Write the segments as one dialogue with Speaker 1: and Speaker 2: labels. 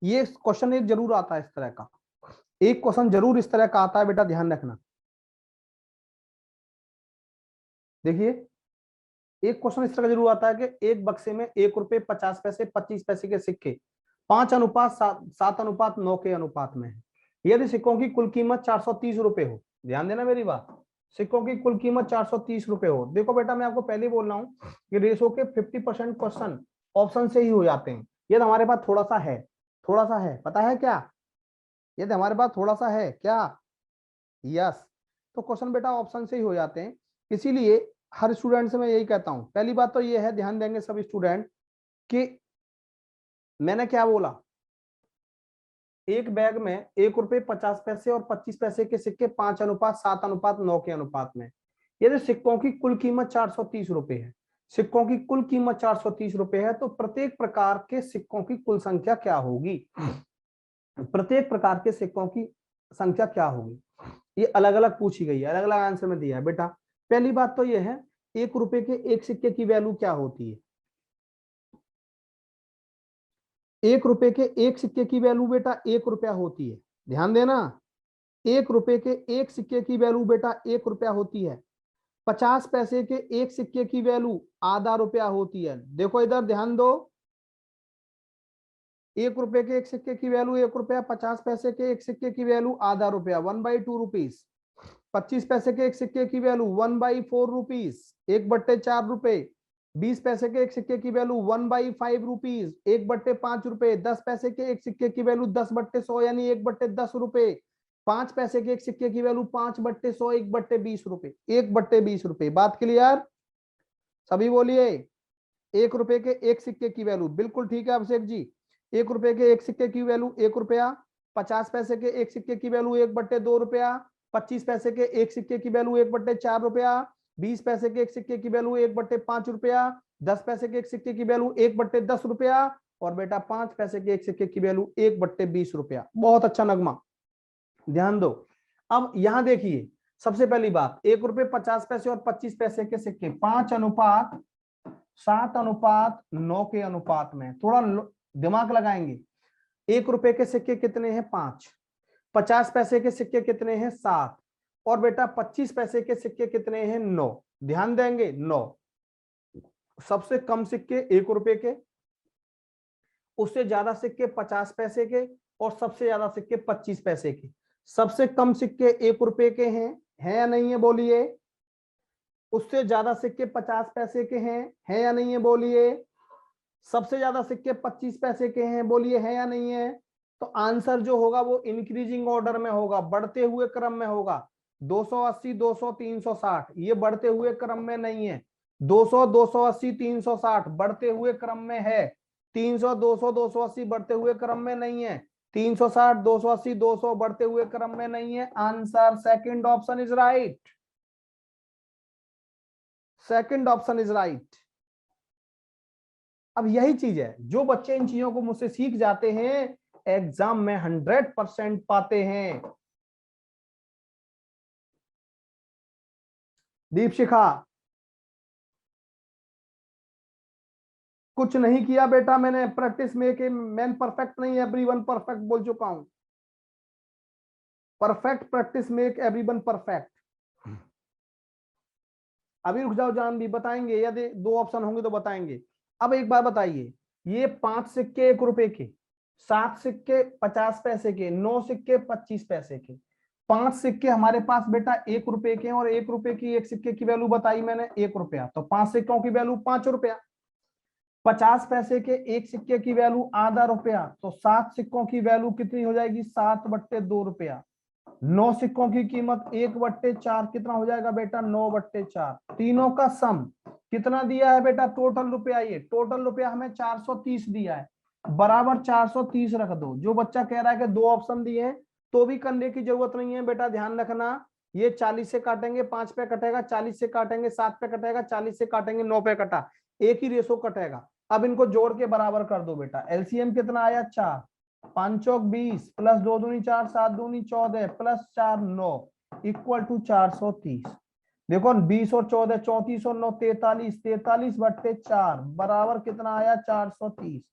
Speaker 1: ये क्वेश्चन एक जरूर आता है इस तरह का, एक क्वेश्चन जरूर इस तरह का आता है बेटा, ध्यान रखना। देखिए एक क्वेश्चन इस तरह का जरूर आता है कि एक बक्से में 1 रुपए 50 पैसे 25 पैसे के सिक्के 5:7:9 के अनुपात में है। यदि सिक्कों की कुल कीमत 430 रुपए हो, ध्यान देना मेरी बात, सिक्कों की कुल कीमत 430 रुपए हो। देखो बेटा मैं आपको पहले बोल रहा हूँ कि रेशो के 50% क्वेश्चन ऑप्शन से ही हो जाते हैं। यदि हमारे पास थोड़ा सा है, थोड़ा सा है, पता है क्या, यदि हमारे पास थोड़ा सा है क्या, यस, तो क्वेश्चन बेटा ऑप्शन से ही हो जाते हैं। इसीलिए हर स्टूडेंट से मैं यही कहता हूं, पहली बात तो ये है, ध्यान देंगे सब स्टूडेंट कि मैंने क्या बोला, एक बैग में 1 रुपए 50 पैसे और 25 पैसे के सिक्के 5:7:9 के अनुपात में। यदि सिक्कों की कुल कीमत 430 रुपए है, सिक्कों की कुल कीमत 430 रुपए है, तो प्रत्येक प्रकार के सिक्कों की कुल संख्या क्या होगी, प्रत्येक प्रकार के सिक्कों की संख्या क्या होगी, ये अलग अलग पूछी गई है, अलग अलग आंसर में दिया है बेटा। पहली बात तो ये है, 1 रुपए के एक सिक्के की वैल्यू क्या होती है, 1 रुपए के एक सिक्के की वैल्यू बेटा 1 रुपया होती है, ध्यान देना, 1 रुपए के एक सिक्के की वैल्यू बेटा 1 रुपया होती है। 50 पैसे के एक सिक्के की वैल्यू आधा रुपया होती है। देखो इधर ध्यान दो, 1 रुपए के एक सिक्के की वैल्यू 1 रुपया, 50 पैसे के एक सिक्के की वैल्यू आधा रुपया 1/2 रुपीज, 25 पैसे के एक सिक्के की वैल्यू 1/4 रुपीज 1/4 रुपए, 20 पैसे के एक सिक्के की वैल्यू 1/5 रुपीज 1/5 रुपए, 10 पैसे के एक सिक्के की वैल्यू 10/100 यानी 1/10 रुपए, 5 पैसे के एक सिक्के की वैल्यू 5/100 1/20 रुपए 1/20 रुपए। बात क्लियर, सभी बोलिए। 1 रुपए के एक सिक्के की वैल्यू, बिल्कुल ठीक है अभिषेक जी, 1 रुपए के एक सिक्के की वैल्यू 1 रुपया, 50 पैसे के एक सिक्के की वैल्यू 1/2 रुपया, 25 पैसे के एक सिक्के की वैल्यू 1/4 रुपया, 20 पैसे के एक सिक्के की वैल्यू 1/5 रुपया, 10 पैसे के एक सिक्के की वैल्यू 1/10 रुपया, और बेटा 5 पैसे के एक सिक्के की वैल्यू 1/20 रुपया। बहुत अच्छा नगमा, ध्यान दो। अब यहां देखिए, सबसे पहली बात, 1 रुपए 50 पैसे और 25 पैसे के सिक्के 5:7:9 के अनुपात में, थोड़ा दिमाग लगाएंगे। 1 रुपए के सिक्के कितने हैं, 5, 50 पैसे के सिक्के कितने हैं, 7, और बेटा 25 पैसे के सिक्के कितने हैं, 9। ध्यान देंगे 9, सबसे कम सिक्के 1 रुपए के, उससे ज्यादा सिक्के 50 पैसे के, और सबसे ज्यादा सिक्के 25 पैसे के। सबसे कम सिक्के 1 रुपए के हैं या नहीं है बोलिए, उससे ज्यादा सिक्के 50 पैसे के हैं या नहीं है बोलिए, सबसे ज्यादा सिक्के 25 पैसे के हैं, बोलिए है या नहीं है। तो आंसर जो होगा वो इंक्रीजिंग ऑर्डर में होगा, बढ़ते हुए क्रम में होगा। 280 200 360 ये बढ़ते हुए क्रम में नहीं है, 200 280 360 बढ़ते हुए क्रम में है, 300 200 280 बढ़ते हुए क्रम में नहीं है, 360 280 200 बढ़ते हुए क्रम में नहीं है। Answer second option is right, second option is right. अब यही चीज है, जो बच्चे इन चीजों को मुझसे सीख जाते हैं एग्जाम में 100% पाते हैं। दीपशिखा, कुछ नहीं किया बेटा मैंने, प्रैक्टिस में के मैन परफेक्ट नहीं, एवरीवन परफेक्ट बोल चुका हूं, perfect practice make everyone perfect. अभी रुक जाओ, जान भी बताएंगे, यदि 2 ऑप्शन होंगे तो बताएंगे। अब एक बार बताइए, ये 5 सिक्के 1 रुपए के, 7 सिक्के 50 पैसे के, 9 सिक्के 25 पैसे के, 5 सिक्के हमारे पास बेटा 1 रुपए के, और 1 रुपए की एक सिक्के की वैल्यू बताई मैंने 1 रुपया, तो 5 सिक्कों की वैल्यू 5 रुपया। 50 पैसे के एक सिक्के की वैल्यू आधा रुपया, तो 7 सिक्कों की वैल्यू कितनी हो जाएगी, 7/2 रुपया। 9 सिक्कों की कीमत 1/4 कितना हो जाएगा बेटा, 9/4। तीनों का सम कितना दिया है बेटा, टोटल रुपया, ये टोटल रुपया हमें 430 दिया है, बराबर 430 रख दो। जो बच्चा कह रहा है कि 2 ऑप्शन दिए हैं तो भी करने की जरूरत नहीं है बेटा, ध्यान रखना, ये 40 से काटेंगे 5 पे कटेगा, 40 से काटेंगे 7 पे कटेगा, 40 से काटेंगे 9 पे कटा, एक ही रेशो कटेगा। अब इनको जोड़ के बराबर कर दो बेटा, एलसीएम कितना आया, 4, 5 चौक 20 प्लस 2 दूनी 4 7 दूनी 14 प्लस 4 9 इक्वल टू 430। देखो 20 और 14 34 और 9 43, 43/4 बराबर कितना आया, 430।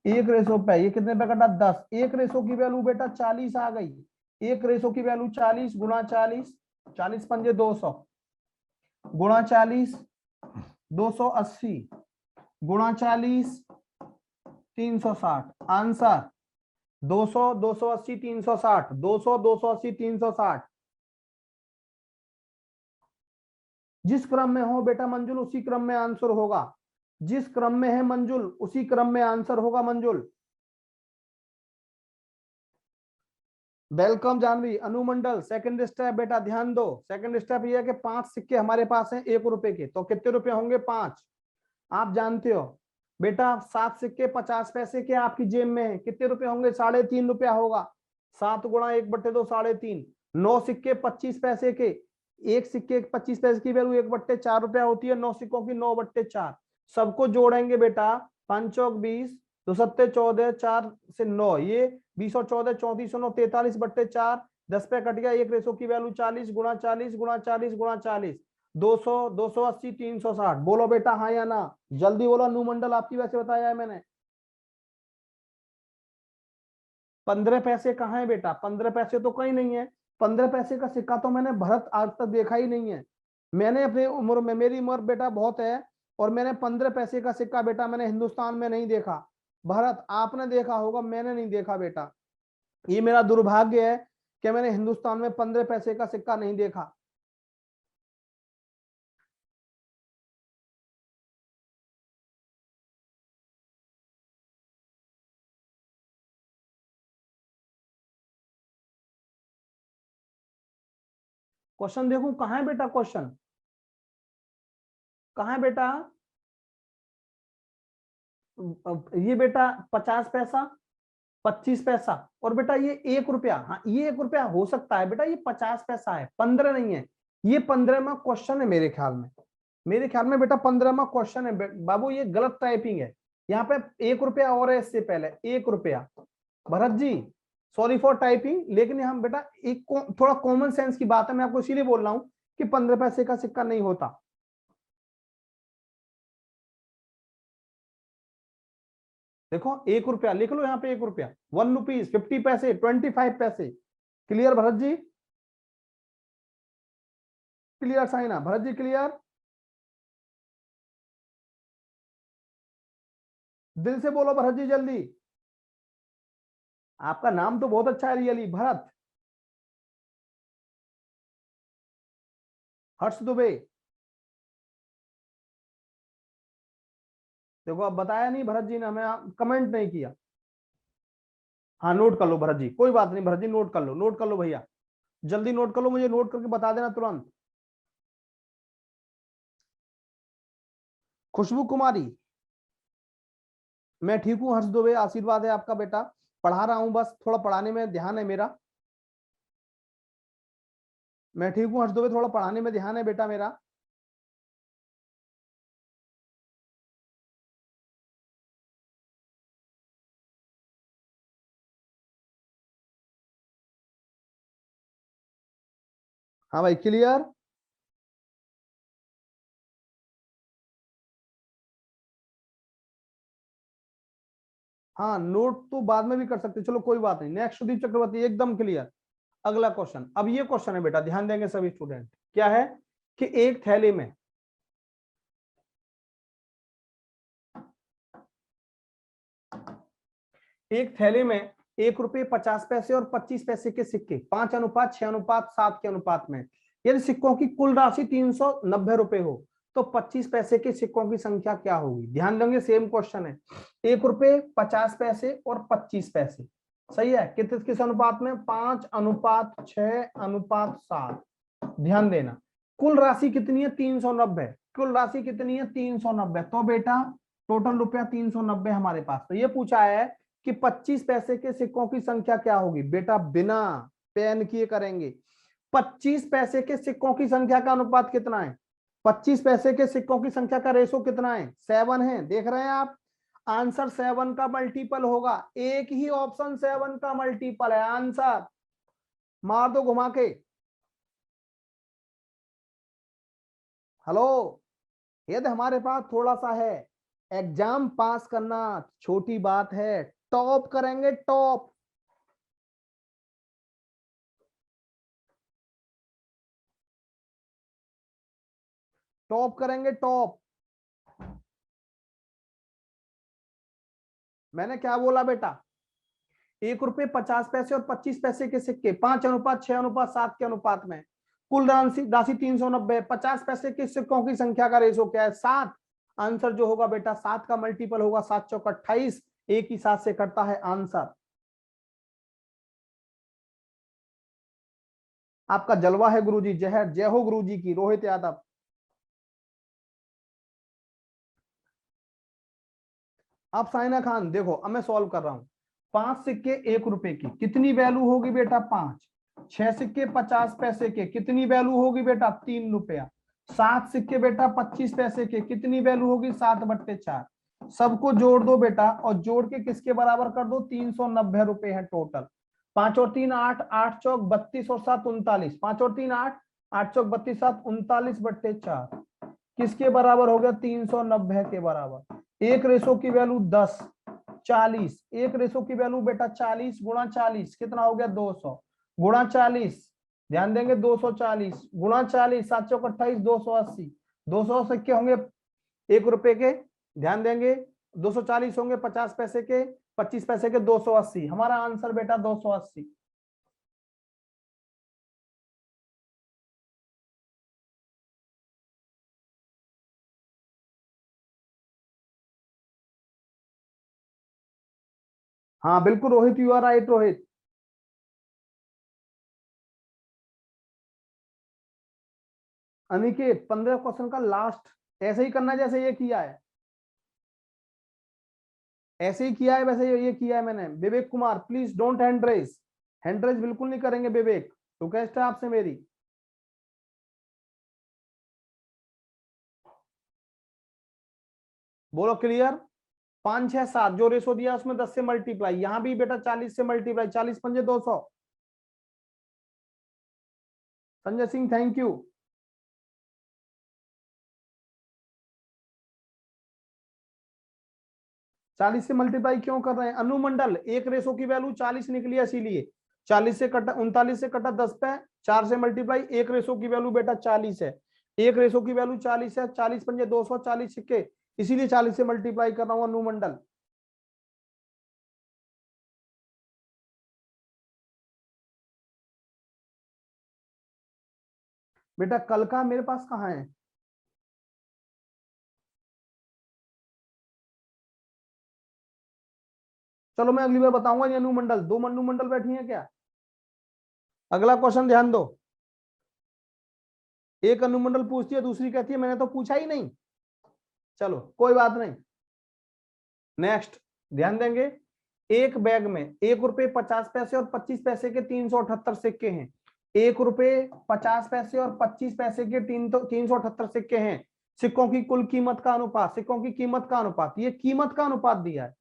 Speaker 1: 1 रेशो पे, ये कितने पे कटा 10। 1 रेशो की वैल्यू बेटा 40 आ गई। 1 रेशो की वैल्यू 40 गुणा 40, 40 पंजे 200 गुणा 40 280 गुणा 40 360। आंसर 200 280 360, 200 280 360। जिस क्रम में हो बेटा मंजुल उसी क्रम में आंसर होगा। जिस क्रम में है मंजुल उसी क्रम में आंसर होगा मंजुल। वेलकम जानवी। अनुमंडल सेकंड स्टेप बेटा ध्यान दो। सेकंड स्टेप ये है कि 5 सिक्के हमारे पास हैं 1 रुपए के, तो कितने रुपए होंगे 5। आप जानते हो बेटा 7 सिक्के 50 पैसे के आपकी जेब में है, कितने रुपए होंगे 3.5 रुपया होगा। 7 गुणा 1/2 3.5। 9 सिक्के 25 पैसे के, एक सिक्के 25 पैसे की वैल्यू 1/4 रुपया होती है। 9 सिक्कों की 9/4। सबको जोड़ेंगे बेटा, 5 चौक 20, 2 सत्ते 14, 4 से 9, ये 20 और 14 34 और 9 43/4। 10 पे कट गया। 1 रेशो की वैल्यू 40 गुणा 40 गुणा 40 गुणा 40, 200 280 360। बोलो बेटा हाँ या ना, जल्दी बोलो। अनुमंडल आपकी वैसे बताया है मैंने। 15 पैसे कहाँ है बेटा, 15 पैसे तो कहीं नहीं है। 15 पैसे का सिक्का तो मैंने भरत आज तक देखा ही नहीं है। मैंने अपनी उम्र में, मेरी उम्र बेटा बहुत है, और मैंने 15 पैसे का सिक्का बेटा मैंने हिंदुस्तान में नहीं देखा। भरत आपने देखा होगा, मैंने नहीं देखा बेटा। ये मेरा दुर्भाग्य है कि मैंने हिंदुस्तान में 15 पैसे का सिक्का नहीं देखा। क्वेश्चन देखूं कहाँ है बेटा, क्वेश्चन कहाँ है बेटा। ये बेटा 50 पैसा, 25 पैसा, और बेटा ये 1 रुपया। हाँ ये 1 रुपया हो सकता है बेटा, ये 50 पैसा है, 15 नहीं है। ये 15वां क्वेश्चन है मेरे ख्याल में। मेरे ख्याल में बेटा 15वां क्वेश्चन है बाबू, ये गलत टाइपिंग है। यहाँ पे 1 रुपया और है इससे पहले 1 रुपया। Bharat ji sorry for typing, लेकिन यहाँ बेटा एक थोड़ा कॉमन सेंस की बात है, मैं आपको इसीलिए बोल रहा हूँ कि 15 पैसे का सिक्का नहीं होता। देखो 1 रुपया लिख लो यहाँ पे, 1 रुपया 1 रुपीज 50 पैसे 25 पैसे। Clear Bharat ji, clear Saina, Bharat ji clear. दिल से बोलो भरत जी जल्दी। आपका नाम तो बहुत अच्छा है रियली, भरत। हर्ष दुबे। देखो अब बताया नहीं भरत जी ने हमें, कमेंट नहीं किया। हाँ नोट कर लो भरत जी, कोई बात नहीं भरत जी, नोट कर लो, नोट कर लो भैया, जल्दी नोट कर लो, मुझे नोट करके बता देना तुरंत। खुशबू कुमारी। मैं ठीक हूँ हर्ष दुबे, आशीर्वाद है आपका बेटा। पढ़ा रहा हूँ, बस थोड़ा पढ़ाने में ध्यान है मेरा। मैं ठीक हूँ हर्ष दुबे, थोड़ा पढ़ाने में ध्यान है बेटा मेरा। हाँ भाई क्लियर। हाँ नोट तो बाद में भी कर सकते, चलो कोई बात नहीं। नेक्स्ट सुदीप चक्रवर्ती एकदम क्लियर। अगला क्वेश्चन, अब ये क्वेश्चन है बेटा, ध्यान देंगे सभी स्टूडेंट। क्या है कि एक थैले में एक थैले में 1 रुपये 50 पैसे और 25 पैसे के सिक्के 5:6:7 के अनुपात में, यदि सिक्कों की कुल राशि 390 रुपए हो तो 25 पैसे के सिक्कों की संख्या क्या होगी। ध्यान देंगे सेम क्वेश्चन है। 1 रुपये 50 पैसे और 25 पैसे, सही है, किस अनुपात में, 5:6:7। ध्यान देना कुल राशि कितनी है 390। कुल राशि कितनी है 390, तो बेटा टोटल रुपया 390 हमारे पास। तो ये पूछा है कि 25 पैसे के सिक्कों की संख्या क्या होगी। बेटा बिना पेन किए करेंगे। 25 पैसे के सिक्कों की संख्या का अनुपात कितना है, 25 पैसे के सिक्कों की संख्या का रेशो कितना है, 7 है। देख रहे हैं आप, आंसर 7 का मल्टीपल होगा। एक ही ऑप्शन 7 का मल्टीपल है आंसर। मार दो घुमा के। हेलो, यदि हमारे पास थोड़ा सा है एग्जाम पास करना छोटी बात है, टॉप करेंगे टॉप। टॉप करेंगे टॉप। मैंने क्या बोला बेटा, 1 रुपए 50 पैसे और 25 पैसे के सिक्के 5:6:7 के अनुपात में, कुल राशि राशि 390। 50 पैसे के सिक्कों की संख्या का रेशो क्या है, 7। आंसर जो होगा बेटा 7 का मल्टीपल होगा 7 चौक 28, एक ही साथ से करता है आंसर। आपका जलवा है गुरुजी, जहर जय हो गुरुजी की। रोहित यादव, अब साइना खान देखो, अब मैं सॉल्व कर रहा हूं। 5 सिक्के 1 रुपए की कितनी वैल्यू होगी बेटा, 5। 6 सिक्के 50 पैसे के कितनी वैल्यू होगी बेटा, 3 रुपया। 7 सिक्के बेटा 25 पैसे के कितनी वैल्यू होगी, 7/4। सबको जोड़ दो बेटा, और जोड़ के किसके बराबर कर दो, 390 रुपए है टोटल। 5 और 3 8, 8 चौक 32 और 7 39। 5 और 3 8, 8 चौक 32 7 39/4 किसके बराबर हो गया, 390 के बराबर। एक रेशो की वैल्यू 10, 40। एक रेशो की वैल्यू बेटा 40 गुणा 40 कितना हो गया, 200 गुणा 40। ध्यान देंगे 240 गुणा 40, 7 चौक 28, 280। 200 सिक्के होंगे 1 रुपए के, ध्यान देंगे 240 होंगे 50 पैसे के, 25 पैसे के 280। हमारा आंसर बेटा 280। हाँ बिल्कुल Rohit, you are right Rohit. Aniket 15 question का लास्ट ऐसे ही करना जैसे ये किया है, ऐसे ही किया है वैसे ये किया है मैंने। Vivek Kumar please don't hand raise, hand raise बिल्कुल नहीं करेंगे विवेक, रिक्वेस्ट है आपसे मेरी। बोलो क्लियर। 5 6 7 जो रेशो दिया उसमें 10 से मल्टीप्लाई, यहां भी बेटा 40 से multiply, 40×5 = 200। Sanjay Singh thank you. 40 से मल्टीप्लाई क्यों कर रहे हैं, अनुमंडल एक रेशो की वैल्यू 40 निकली है, इसीलिए 40 से कटा 39 से कटा 10 पे 4 से मल्टीप्लाई, एक रेशो की वैल्यू बेटा 40 है। एक रेशो की वैल्यू 40 है, 40×200 40 सिक्के, इसीलिए 40 से मल्टीप्लाई कर रहा हूं अनुमंडल। बेटा कल का मेरे पास कहाँ है, चलो मैं अगली बार बताऊंगा। ये अनुमंडल, दो अनुमंडल बैठी है क्या। अगला क्वेश्चन ध्यान दो। एक अनुमंडल पूछती है, दूसरी कहती है मैंने तो पूछा ही नहीं। चलो कोई बात नहीं, नेक्स्ट ध्यान देंगे। एक बैग में 1 रुपए 50 पैसे और 25 पैसे के 378 सिक्के हैं। 1 रुपए 50 पैसे और 25 पैसे के 378 सिक्के हैं। सिक्कों की कुल कीमत का अनुपात, सिक्कों की कीमत का अनुपात, ये कीमत का अनुपात दिया है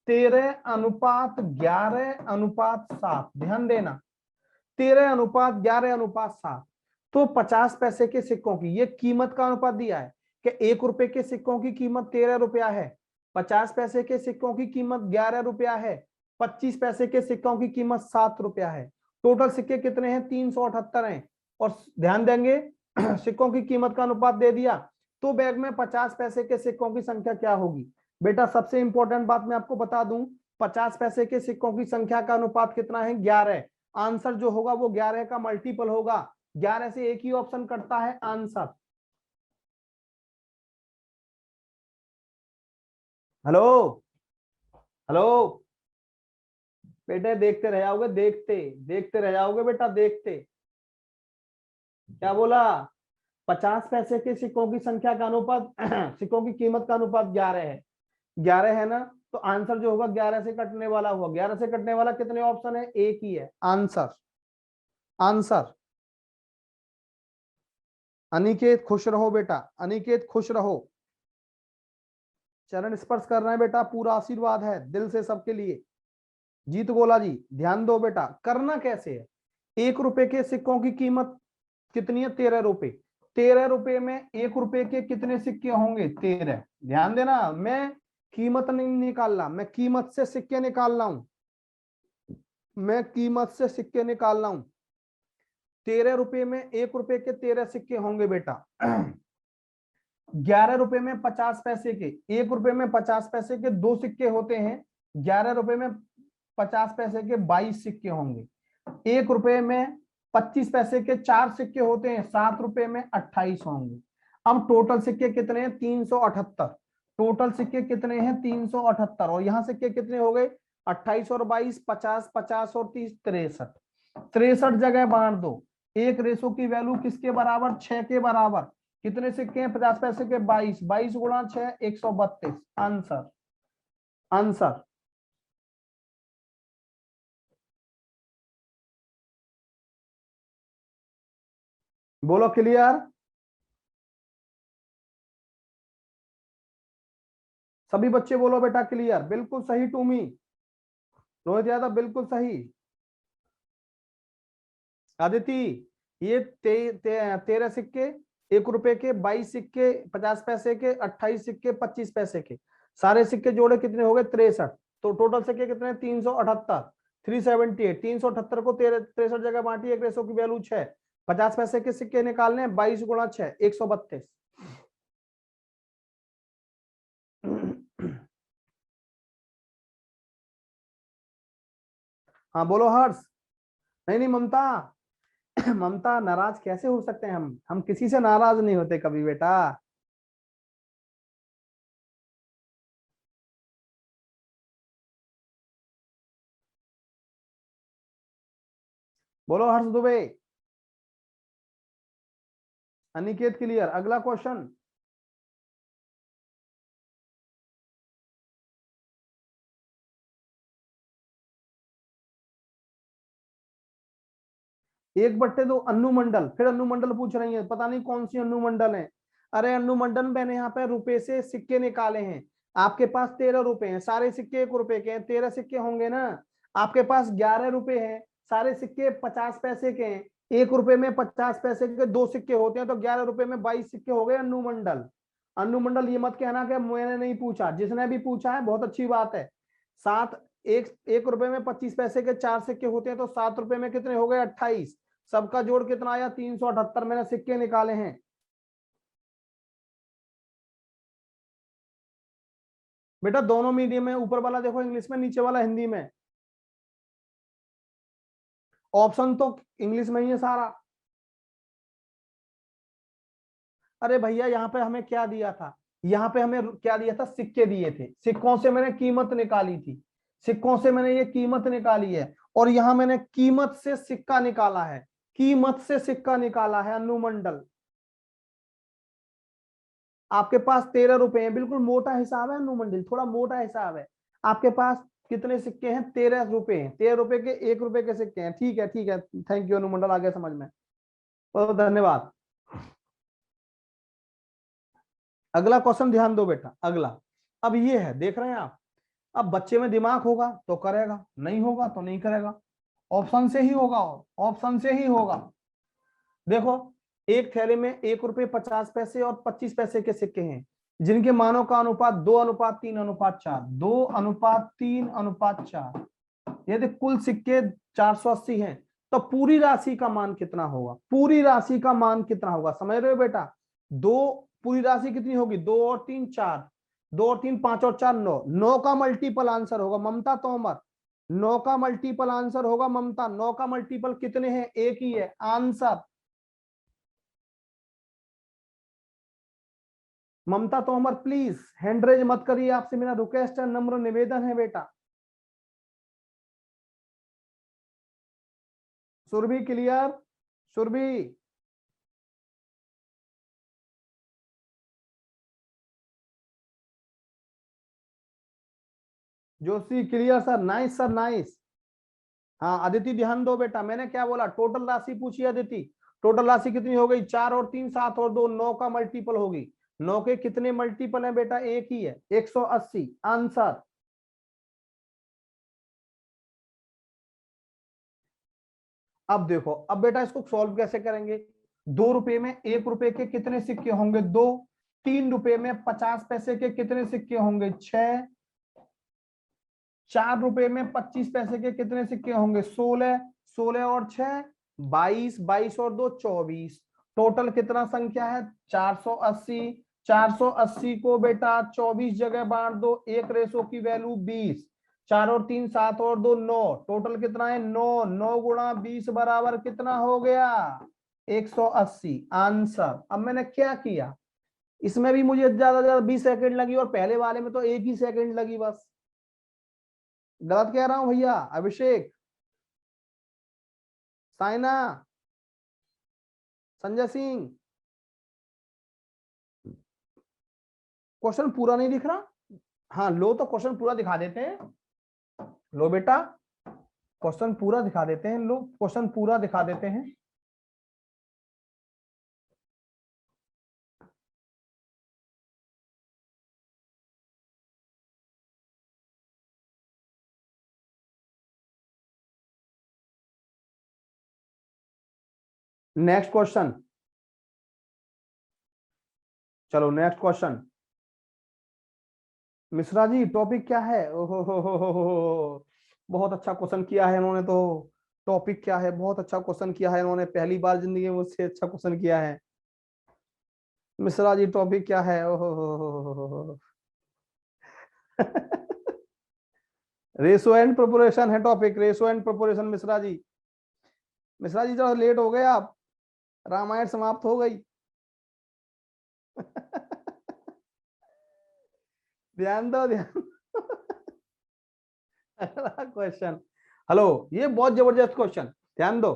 Speaker 1: 13:11:7। ध्यान देना 13:11:7। तो 50 पैसे के सिक्कों की ये कीमत का अनुपात दिया है कि 1 रुपए के सिक्कों की कीमत 13 रुपया है, 50 पैसे के सिक्कों की कीमत 11 रुपया है, 25 पैसे के सिक्कों की कीमत 7 रुपया है। टोटल सिक्के कितने हैं, 378 हैं। और ध्यान देंगे सिक्कों की कीमत का अनुपात दे दिया, तो बैग में 50 पैसे के सिक्कों की संख्या क्या होगी। बेटा सबसे इंपॉर्टेंट बात मैं आपको बता दूं, 50 पैसे के सिक्कों की संख्या का अनुपात कितना है, 11। आंसर जो होगा वो 11 का मल्टीपल होगा। 11 से एक ही ऑप्शन करता है आंसर। हेलो हेलो बेटे, देखते रह जाओगे, देखते देखते रह जाओगे बेटा, देखते। क्या बोला, 50 पैसे के सिक्कों की संख्या का अनुपात सिक्कों की कीमत का अनुपात 11 है। 11 है ना, तो आंसर जो होगा 11 से कटने वाला हुआ। 11 से कटने वाला कितने ऑप्शन है, एक ही है आंसर। आंसर अनिकेत खुश रहो बेटा, अनिकेत खुश रहो। चरण स्पर्श कर रहे हैं बेटा, पूरा आशीर्वाद है दिल से सबके लिए। जीत गोला जी ध्यान दो बेटा, करना कैसे है। 1 रुपए के सिक्कों की कीमत कितनी है, 13 रुपए। 13 रुपए में 1 रुपए के कितने सिक्के होंगे? 13। ध्यान देना, मैं कीमत नहीं निकाल रहा, मैं कीमत से सिक्के निकाल रहा हूं, मैं कीमत से सिक्के निकाल रहा हूं। 13 रुपए में 1 रुपए के 13 सिक्के होंगे बेटा। 11 रुपए में 50 पैसे के, 1 रुपए में 50 पैसे के 2 सिक्के होते हैं। 11 रुपए में 50 पैसे के 22 सिक्के होंगे। 1 रुपए में 25 पैसे के 4 सिक्के होते हैं, 7 रुपए में 28 होंगे। अब टोटल सिक्के कितने हैं? 378। टोटल सिक्के कितने हैं? 378। और यहां सिक्के कितने हो गए? 28 और 22, 50, 50 और 30, 63। 63 जगह बांट दो। एक रेशो की वैल्यू किसके बराबर? 6 के बराबर। कितने सिक्के हैं? 50 पैसे के 22, 22 गुणा 6, 132। Answer, answer. बोलो क्लियर? सभी बच्चे बोलो बेटा क्लियर। बिल्कुल सही टूमी। रोहित यादव बिल्कुल सही। आदिति, ये 13 सिक्के 1 रुपए के, 22 सिक्के 50 पैसे के, 28 सिक्के 25 पैसे के, सारे सिक्के जोड़े कितने हो गए? 63। तो टोटल सिक्के कितने? 378। 378। 378 को 63 जगह बांटिए, एक रेशो की वैल्यू 6। 50 पैसे के सिक्के निकालने हैं, 22 गुणा 6, 132। हाँ बोलो हर्ष। नहीं नहीं ममता, ममता नाराज कैसे हो सकते हैं हम किसी से नाराज नहीं होते कभी बेटा। बोलो हर्ष दुबे। अनिकेत क्लियर। अगला क्वेश्चन। एक बट्टे दो अन्नू मंडल, फिर अन्नू मंडल पूछ रही है, पता नहीं कौन सी अन्नू मंडल है। अरे अन्नू मंडल, मैंने यहाँ पे रुपए से सिक्के निकाले हैं। आपके पास 13 रुपए हैं, सारे सिक्के 1 रुपए के हैं, 13 सिक्के होंगे ना। आपके पास 11 रुपए हैं, सारे सिक्के 50 पैसे के हैं। 1 रुपए में 50 पैसे के 2 सिक्के होते हैं, तो 11 रुपए में 22 सिक्के हो गए अन्नू मंडल। अन्नू मंडल ये मत कहना कि मैंने नहीं पूछा, जिसने भी पूछा है बहुत अच्छी बात है। सात, एक रुपए में 25 पैसे के 4 सिक्के होते हैं, तो 7 रुपए में कितने हो गए? 28। सबका जोड़ कितना आया? 378। मैंने सिक्के निकाले हैं बेटा, दोनों मीडियम में। ऊपर वाला देखो इंग्लिश में, नीचे वाला हिंदी में। ऑप्शन तो इंग्लिश में ही है सारा। अरे भैया यहाँ पे हमें क्या दिया था? यहाँ पे हमें क्या दिया था? सिक्के दिए थे, सिक्कों से मैंने कीमत निकाली थी, सिक्कों से मैंने ये कीमत निकाली है। और यहाँ मैंने कीमत से सिक्का निकाला है, कीमत से सिक्का निकाला है अनुमंडल। आपके पास 13 रुपए हैं, बिल्कुल मोटा हिसाब है अनुमंडल, थोड़ा मोटा हिसाब है। आपके पास कितने सिक्के हैं? 13 रुपए हैं। 13 रुपए के 1 रुपए के सिक्के हैं। ठीक है ठीक है, थैंक यू अनुमंडल, आ गया समझ में। बहुत धन्यवाद। अगला क्वेश्चन ध्यान दो बेटा, अगला। अब ये है, देख रहे हैं आप। अब बच्चे में दिमाग होगा तो करेगा, नहीं होगा तो नहीं करेगा। ऑप्शन से ही होगा, और ऑप्शन से ही होगा। देखो, एक थैले में 1 रुपए 50 पैसे और 25 पैसे के सिक्के हैं, जिनके मानों का अनुपात 2:3:4, 2:3:4। यदि कुल सिक्के 480 हैं, तो पूरी राशि का मान कितना होगा? पूरी राशि का मान कितना होगा? समझ रहे हो बेटा? दो, पूरी राशि कितनी होगी? 2 और 3 4, 2 और 3 5 और 4 9, 9 का मल्टीपल आंसर होगा ममता तोमर। 9 का मल्टीपल आंसर होगा ममता। 9 का मल्टीपल कितने हैं? एक ही है answer. Mamta Tomar please hand raise मत करिए, आपसे मेरा रिक्वेस्ट है, नम्र निवेदन है बेटा। Surabhi clear? Surabhi, Joshi clear sir, nice sir nice. हाँ अदिति ध्यान दो बेटा, मैंने क्या बोला? टोटल राशि पूछी अदिति। टोटल राशि कितनी हो गई? 4 और 3 7 और 2 9 का मल्टीपल होगी। 9 के कितने मल्टीपल है बेटा? एक ही है, 180 आंसर। अब देखो, अब बेटा इसको सॉल्व कैसे करेंगे? ₹2 में 1 रुपए के कितने सिक्के होंगे? 2। ₹3 में 50 पैसे के कितने सिक्के होंगे? 6। ₹4 में 25 पैसे के कितने सिक्के होंगे? 16। 16 और 6 22, 22 और 2 24। टोटल कितना संख्या है? 480। 480 को बेटा 24 जगह बांट दो, 1 की वैल्यू 20। 4 और 3 7 और 2 9। टोटल कितना है? 9। 9 गुणा 20 बराबर कितना हो गया? 180 आंसर। अब मैंने क्या किया, इसमें भी मुझे ज्यादा ज्यादा 20 सेकंड लगी और पहले वाले में तो 1 ही सेकंड लगी बस। गलत कह रहा हूं भैया? अभिषेक, साइना, संजय सिंह, क्वेश्चन पूरा नहीं दिख रहा? हाँ लो, तो क्वेश्चन पूरा दिखा देते हैं। लो बेटा क्वेश्चन पूरा दिखा देते हैं। लो क्वेश्चन पूरा दिखा देते हैं। नेक्स्ट क्वेश्चन, चलो next question. Mishra ji topic क्या है? ओहो हो, बहुत अच्छा क्वेश्चन किया है इन्होंने तो। टॉपिक क्या है? बहुत अच्छा क्वेश्चन किया है इन्होंने, पहली बार जिंदगी में मुझसे अच्छा क्वेश्चन किया है। मिश्रा जी टॉपिक क्या है? ओहो हो। रेशो एंड प्रोपोर्शन है topic, ratio and proportion. Mishra ji, Mishra ji जरा लेट हो गए आप, रामायण समाप्त हो गई। ध्यान दो, ध्यान। अगला क्वेश्चन, हेलो, ये बहुत जबरदस्त क्वेश्चन, ध्यान दो।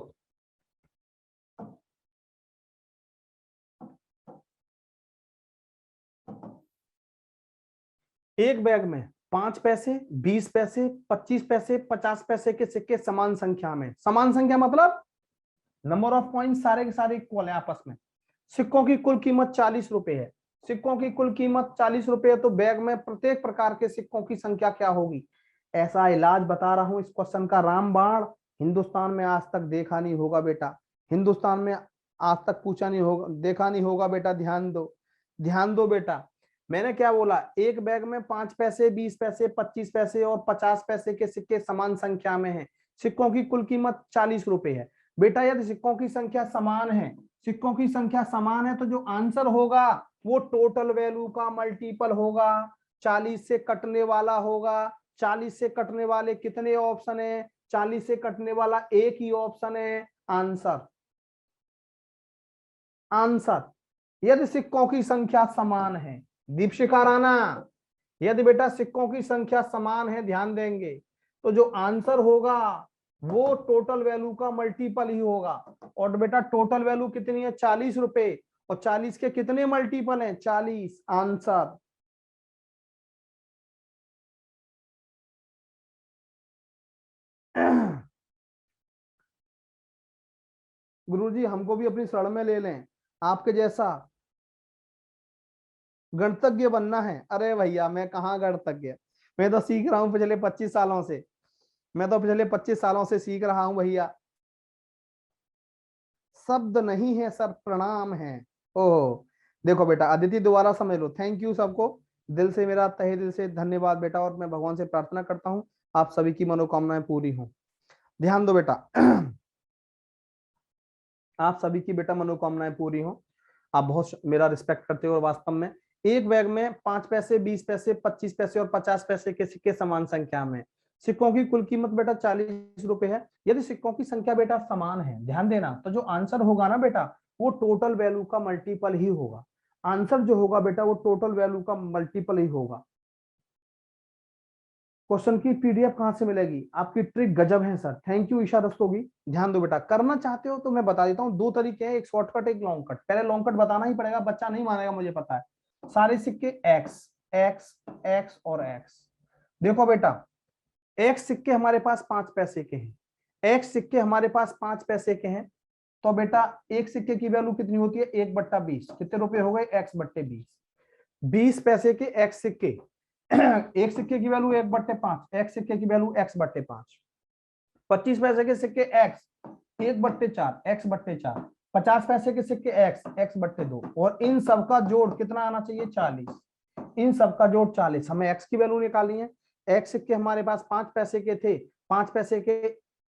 Speaker 1: एक बैग में 5 पैसे, 20 पैसे, 25 पैसे, 50 पैसे के सिक्के समान संख्या में, समान संख्या मतलब नंबर ऑफ पॉइंट सारे के सारे इक्वल है आपस में। सिक्कों की कुल कीमत 40 रुपए है। सिक्कों की कुल कीमत 40 रुपए है, तो बैग में प्रत्येक प्रकार के सिक्कों की संख्या क्या होगी? ऐसा इलाज बता रहा हूं इस क्वेश्चन का, रामबाण हिंदुस्तान में आज तक देखा नहीं होगा बेटा। हिंदुस्तान में आज तक पूछा नहीं होगा, देखा नहीं होगा बेटा। ध्यान दो, ध्यान दो बेटा। मैंने क्या बोला? एक बैग में 5 पैसे, 20 पैसे, 25 पैसे और 50 पैसे के सिक्के समान संख्या में हैं। सिक्कों की कुल कीमत 40 रुपए है। बेटा यदि सिक्कों की संख्या समान है, सिक्कों की संख्या समान है, तो जो आंसर होगा वो टोटल वैल्यू का मल्टीपल होगा, 40 से कटने वाला होगा। 40 से कटने वाले कितने ऑप्शन है? 40 से कटने वाला एक ही ऑप्शन है, आंसर। आंसर यदि सिक्कों की संख्या समान है, दीपशिखा राणा, यदि बेटा सिक्कों की संख्या समान है, ध्यान देंगे, तो जो आंसर होगा वो टोटल वैल्यू का मल्टीपल ही होगा। और बेटा टोटल वैल्यू कितनी है? 40 रुपए। और 40 के कितने मल्टीपल हैं? 40, आंसर। गुरुजी हमको भी अपनी शरण में ले लें, आपके जैसा गणतज्ञ बनना है। अरे भैया मैं कहाँ गणतज्ञ, मैं तो सीख रहा हूँ पिछले 25 सालों से। मैं तो पिछले 25 सालों से सीख रहा हूँ भैया। शब्द नहीं है सर, प्रणाम है। ओह देखो बेटा, अदिति दोबारा समझ लो। थैंक यू सबको, दिल से मेरा तहे दिल से धन्यवाद बेटा। और मैं भगवान से प्रार्थना करता हूँ आप सभी की मनोकामनाएं पूरी हों। ध्यान दो बेटा, आप सभी की बेटा मनोकामनाएं पूरी हों। आप बहुत मेरा रिस्पेक्ट करते हो। और वास्तव में एक बैग में 5 पैसे, 20 पैसे, 25 पैसे और 50 पैसे के सिक्के समान संख्या में। सिक्कों की कुल कीमत बेटा 40 रुपए है। यदि सिक्कों की संख्या बेटा समान है, ध्यान देना, तो जो आंसर होगा ना बेटा वो टोटल वैल्यू का मल्टीपल ही होगा। आंसर जो होगा बेटा वो टोटल वैल्यू का मल्टीपल ही होगा। क्वेश्चन की पीडीएफ कहां से मिलेगी? आपकी ट्रिक गजब है sir, thank you Isha Rastogi. ध्यान दो बेटा, करना चाहते हो तो मैं बता देता हूँ, दो तरीके हैं, एक शॉर्टकट एक लॉन्ग कट। पहले लॉन्ग कट बताना ही पड़ेगा, बच्चा नहीं मानेगा मुझे पता है। सारे सिक्के एक्स एक्स एक्स और एक्स। देखो बेटा, एक्स सिक्के हमारे पास 5 पैसे के हैं, एक्स सिक्के हमारे पास 5 पैसे के हैं। तो बेटा एक सिक्के की वैल्यू कितनी होती है? 1/20। कितने रुपए हो गए? x/20। 20 पैसे के एक्स सिक्के, एक सिक्के की वैल्यू 1/5, एक सिक्के की वैल्यू x/5। 25 पैसे के सिक्के x, 1/4, x/4। 50 पैसे के सिक्के x बट्टे 2, और इन सबका जोड़ कितना आना चाहिए 40। इन सबका जोड़ 40, हमें x की वैल्यू निकालनी है। x सिक्के हमारे पास 5 पैसे के थे, 5 पैसे के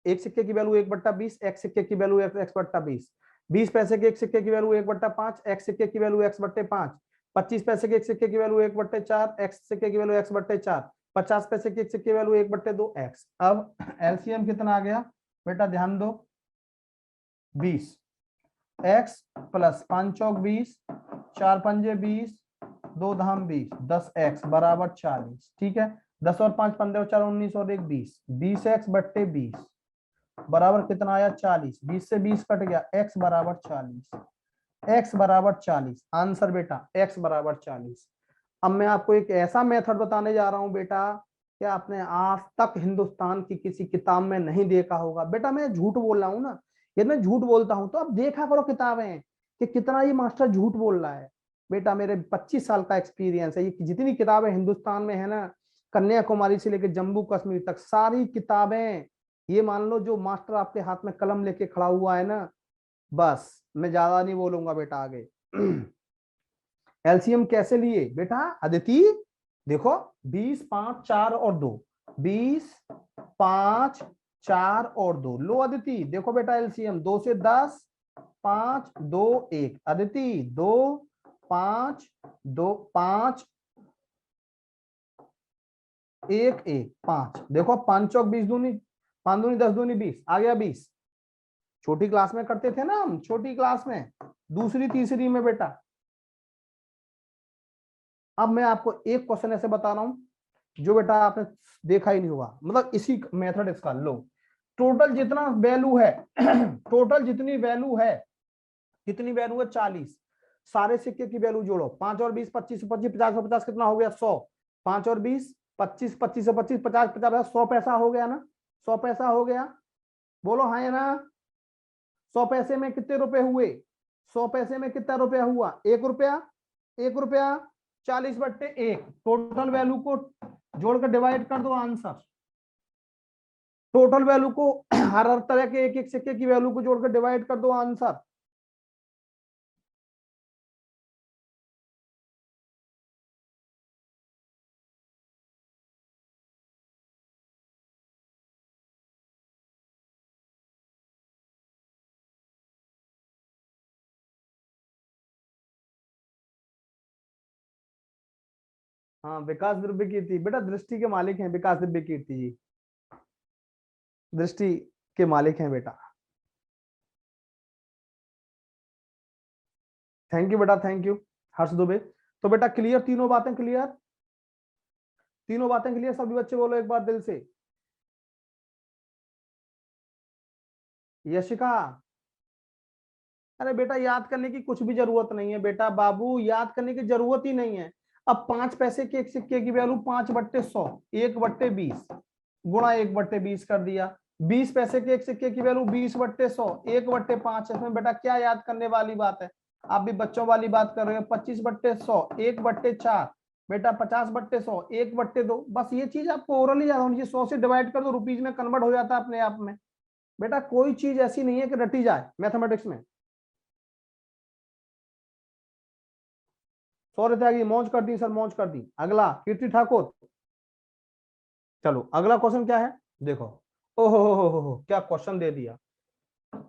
Speaker 1: एक सिक्के की वैल्यू 1/20, x सिक्के की वैल्यू x/20, 20 पैसे के एक सिक्के की वैल्यू 1/5, x सिक्के की वैल्यू x/5, 25 पैसे के एक सिक्के की वैल्यू 1/4, x सिक्के की वैल्यू x/4, 50 पैसे के एक सिक्के की वैल्यू 1/2 x। अब एलसीएम कितना आ गया बेटा, ध्यान दो, 20, x प्लस 5 चौक 20, 4 पंजे 20, 2 धाम 20, 10x बराबर 40। ठीक है, 10 और 5 15 और 4 19 और 1 20, 20x बट्टे 20 बराबर कितना आया 40। 20 से 20 कट गया, x बराबर 40, x बराबर 40 आंसर बेटा, x बराबर 40। अब मैं आपको एक ऐसा मेथड बताने जा रहा हूं बेटा कि आपने आज तक हिंदुस्तान की किसी किताब में नहीं देखा होगा। बेटा मैं झूठ बोल रहा हूं ना, यदि मैं झूठ बोलता हूं तो अब देखा करो किताबें कि कितना ये मास्टर झूठ बोल रहा है। बेटा मेरे 25 साल का एक्सपीरियंस है, ये जितनी किताबें हिंदुस्तान में है ना, कन्याकुमारी से लेकर जम्मू कश्मीर तक सारी किताबें, ये मान लो जो मास्टर आपके हाथ में कलम लेके खड़ा हुआ है ना, बस मैं ज्यादा नहीं बोलूंगा बेटा आगे। एलसीएम कैसे लिए बेटा अदिति, देखो 20 5 4 और 2, 20 5 4 और 2, लो अदिति देखो बेटा एलसीएम 2 से 10, 5 2 1, अदिति 2 5 2 5 1 1 5, देखो 5 चौक 20 दूनी, 5 दूनी 10 दूनी 20, आ गया 20। छोटी क्लास में करते थे ना हम, छोटी क्लास में दूसरी तीसरी में बेटा। अब मैं आपको एक क्वेश्चन ऐसे बता रहा हूं जो बेटा आपने देखा ही नहीं होगा, मतलब इसी मेथड इसका लो। टोटल जितना वैल्यू है टोटल जितनी वैल्यू है, कितनी वैल्यू है 40, सारे सिक्के की वैल्यू जोड़ो, 5 और 20 25 25 50 और 50 कितना हो गया 100, 5 और 20 25 25 से 25 50 50 100 पैसा हो गया ना, 100 पैसा हो गया, बोलो हाँ या ना। 100 पैसे में कितने रुपए हुए, 100 पैसे में कितना रुपया हुआ 1 रुपया, 1 रुपया 40/1, टोटल वैल्यू को जोड़कर डिवाइड कर दो आंसर। टोटल वैल्यू को हर तरह के एक एक सिक्के की वैल्यू को जोड़कर डिवाइड कर दो आंसर। हाँ विकास दिव्य कीर्ति बेटा दृष्टि के मालिक हैं, विकास दिव्य कीर्ति जी दृष्टि के मालिक हैं बेटा। थैंक यू बेटा, थैंक यू हर्ष दुबे। तो बेटा क्लियर, तीनों बातें क्लियर, तीनों बातें क्लियर, सभी बच्चे बोलो एक बार दिल से। यशिका, अरे बेटा याद करने की कुछ भी जरूरत नहीं है बेटा, बाबू याद करने की जरूरत ही नहीं है। अब 5 पैसे के एक सिक्के की वैल्यू 5/100, 1/20 गुणा 1/20 कर दिया। 20 पैसे के एक सिक्के की वैल्यू 20/100, 1/5, इसमें बेटा क्या याद करने वाली बात है, आप भी बच्चों वाली बात कर रहे हो। 25/100, 1/4 बेटा, 50/100, 1/2, बस ये चीज आपको ओरली याद होनी चाहिए। 100 से डिवाइड कर दो, रुपीज में कन्वर्ट हो जाता है अपने आप में। बेटा कोई चीज ऐसी नहीं है कि रटी जाए मैथमेटिक्स में। सौर्य त्यागी मौज कर दी सर, मौज कर दी। अगला कीर्ति ठाकुर, चलो अगला क्वेश्चन क्या है देखो। ओहो हो क्या क्वेश्चन दे दिया।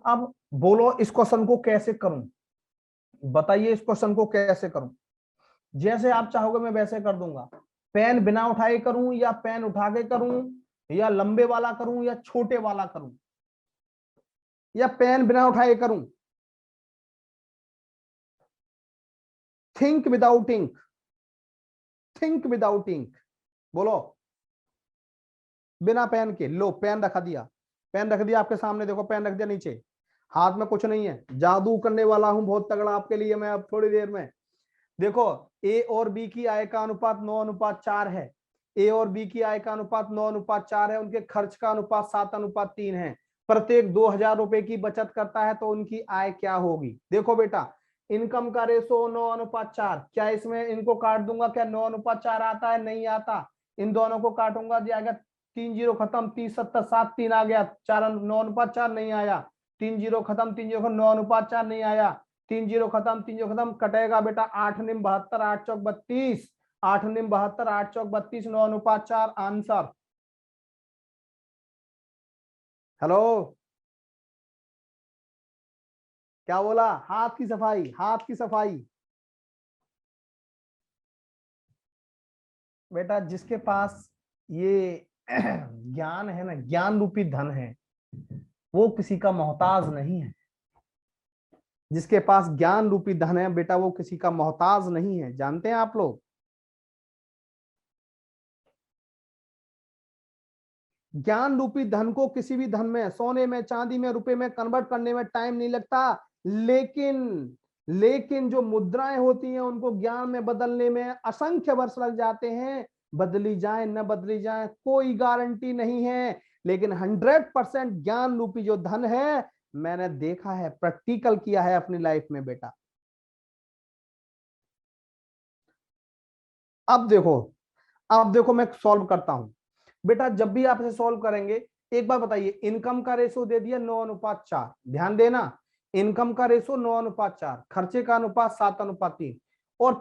Speaker 1: अब बोलो इस क्वेश्चन को कैसे करूं, बताइए इस क्वेश्चन को कैसे करूं। जैसे आप चाहोगे मैं वैसे कर दूंगा। पेन बिना उठाए करूं या पेन उठा के करूं, या लंबे वाला करूं या छोटे वाला करूं, या पेन बिना उठाए करूं। Think without ink, think without ink, बोलो बिना पेन के। लो पेन रखा दिया, पेन रख दिया आपके सामने, देखो पेन रख दिया नीचे, हाथ में कुछ नहीं है, जादू करने वाला हूं बहुत तगड़ा आपके लिए मैं अब थोड़ी देर में। देखो ए और बी की आय का अनुपात 9:4 है, ए और बी की आय का अनुपात 9:4 है, उनके खर्च का अनुपात 7:3 है। प्रत्येक 2000 रुपए की बचत करता है तो उनकी आय क्या होगी। देखो बेटा इनकम का रेशो 9:4, क्या इसमें इनको काट दूंगा, क्या 9:4 आता है, नहीं आता। इन दोनों को काटूंगा, जाएगा 3 0 खत्म, 30 70 7 3 आ गया, 4 9:4 नहीं आया। 3 जीरो खत्म, 3 जीरो खत्म, 9:4 नहीं आया, 3 जीरो खत्म, 3 जीरो खत्म, कटेगा बेटा 8 निम 72, 8 चौक 32, 8 निम 72, 8 चौक 32, 9:4 आंसर। हेलो, क्या बोला? हाथ की सफाई, हाथ की सफाई। बेटा जिसके पास ये ज्ञान है ना, ज्ञान रूपी धन है, वो किसी का मोहताज नहीं है। जिसके पास ज्ञान रूपी धन है बेटा, वो किसी का मोहताज नहीं है। जानते हैं आप लोग? ज्ञान रूपी धन को किसी भी धन में, सोने में, चांदी में, रुपए में कन्वर्ट करने में टाइम नहीं लगता, लेकिन लेकिन जो मुद्राएं होती हैं उनको ज्ञान में बदलने में असंख्य वर्ष लग जाते हैं। बदली जाए न बदली जाए कोई गारंटी नहीं है, लेकिन 100% ज्ञान रूपी जो धन है, मैंने देखा है, प्रैक्टिकल किया है अपनी लाइफ में बेटा। अब देखो, अब देखो मैं सॉल्व करता हूं बेटा। जब भी आप इसे सॉल्व करेंगे, एक बार बताइए, इनकम का रेशो दे दिया 9:4, ध्यान देना, इनकम का रेशो 9:4, खर्चे का अनुपात 7:3, और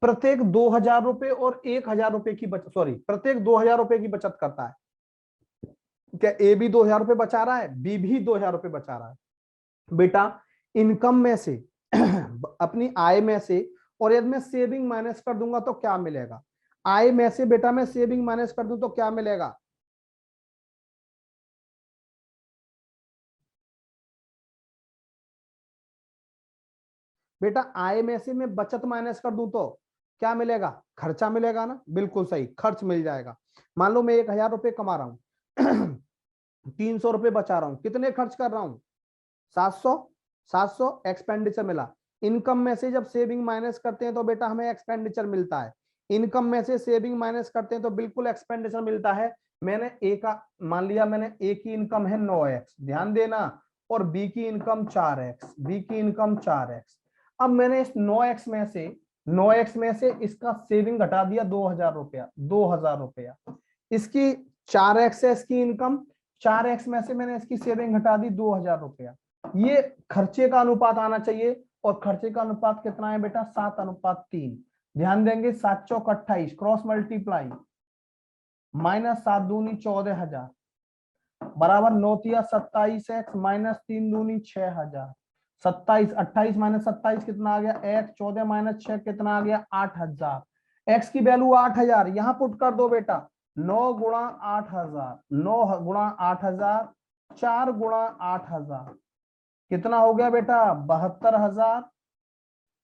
Speaker 1: प्रत्येक 2,000 रुपए और 1,000 रुपए की बचत, सॉरी, प्रत्येक 2,000 रुपए की बचत करता है। क्या ए भी 2,000 रुपए बचा रहा है, बी भी 2,000 रुपए बचा रहा है? बेटा इनकम में से अपनी आय में से, और यदि मैं सेविंग माइनस कर दूंगा तो क्या मिलेगा? आय में से बेटा मैं सेविंग माइनस कर दूं तो क्या मिलेगा? बेटा आय में से मैं बचत माइनस कर दूं तो क्या मिलेगा? खर्चा मिलेगा ना, बिल्कुल सही, खर्च मिल जाएगा। मान लो मैं 1,000 रुपए कमा रहा हूं 300 रुपए बचा रहा हूं, कितने खर्च कर रहा हूं? 700, 700 एक्सपेंडिचर मिला। इनकम में से जब सेविंग माइनस करते हैं तो बेटा हमें एक्सपेंडिचर मिलता है। इनकम में से सेविंग माइनस करते हैं तो बिल्कुल एक्सपेंडिचर मिलता है। मैंने ए का मान लिया, मैंने ए की इनकम है 9x, ध्यान देना, और बी की इनकम 4x, बी की इनकम 4x। अब मैंने इस 9x में से, 9x में से इसका सेविंग घटा दिया 2,000 रुपया, 2,000 रुपया। इसकी 4x है इसकी इनकम, 4x में से मैंने इसकी सेविंग घटा दी 2,000 रुपया। ये खर्चे का अनुपात आना चाहिए, और खर्चे का अनुपात कितना है बेटा? 7:3। ध्यान देंगे, 7 चौक 28, क्रॉस मल्टीप्लाई, माइनस 7 दूनी 14,000, बराबर 9 तिया 27x, माइनस 3 दूनी 6,000, 27, 28 माइनस 27 कितना आ गया? x, 14 माइनस 6 कितना आ गया? 8,000। x की वैल्यू 8,000 यहां पुट कर दो बेटा, 9 गुणा 8,000, 9 गुणा 8,000, 4 गुणा 8,000, कितना हो गया बेटा? 72,000।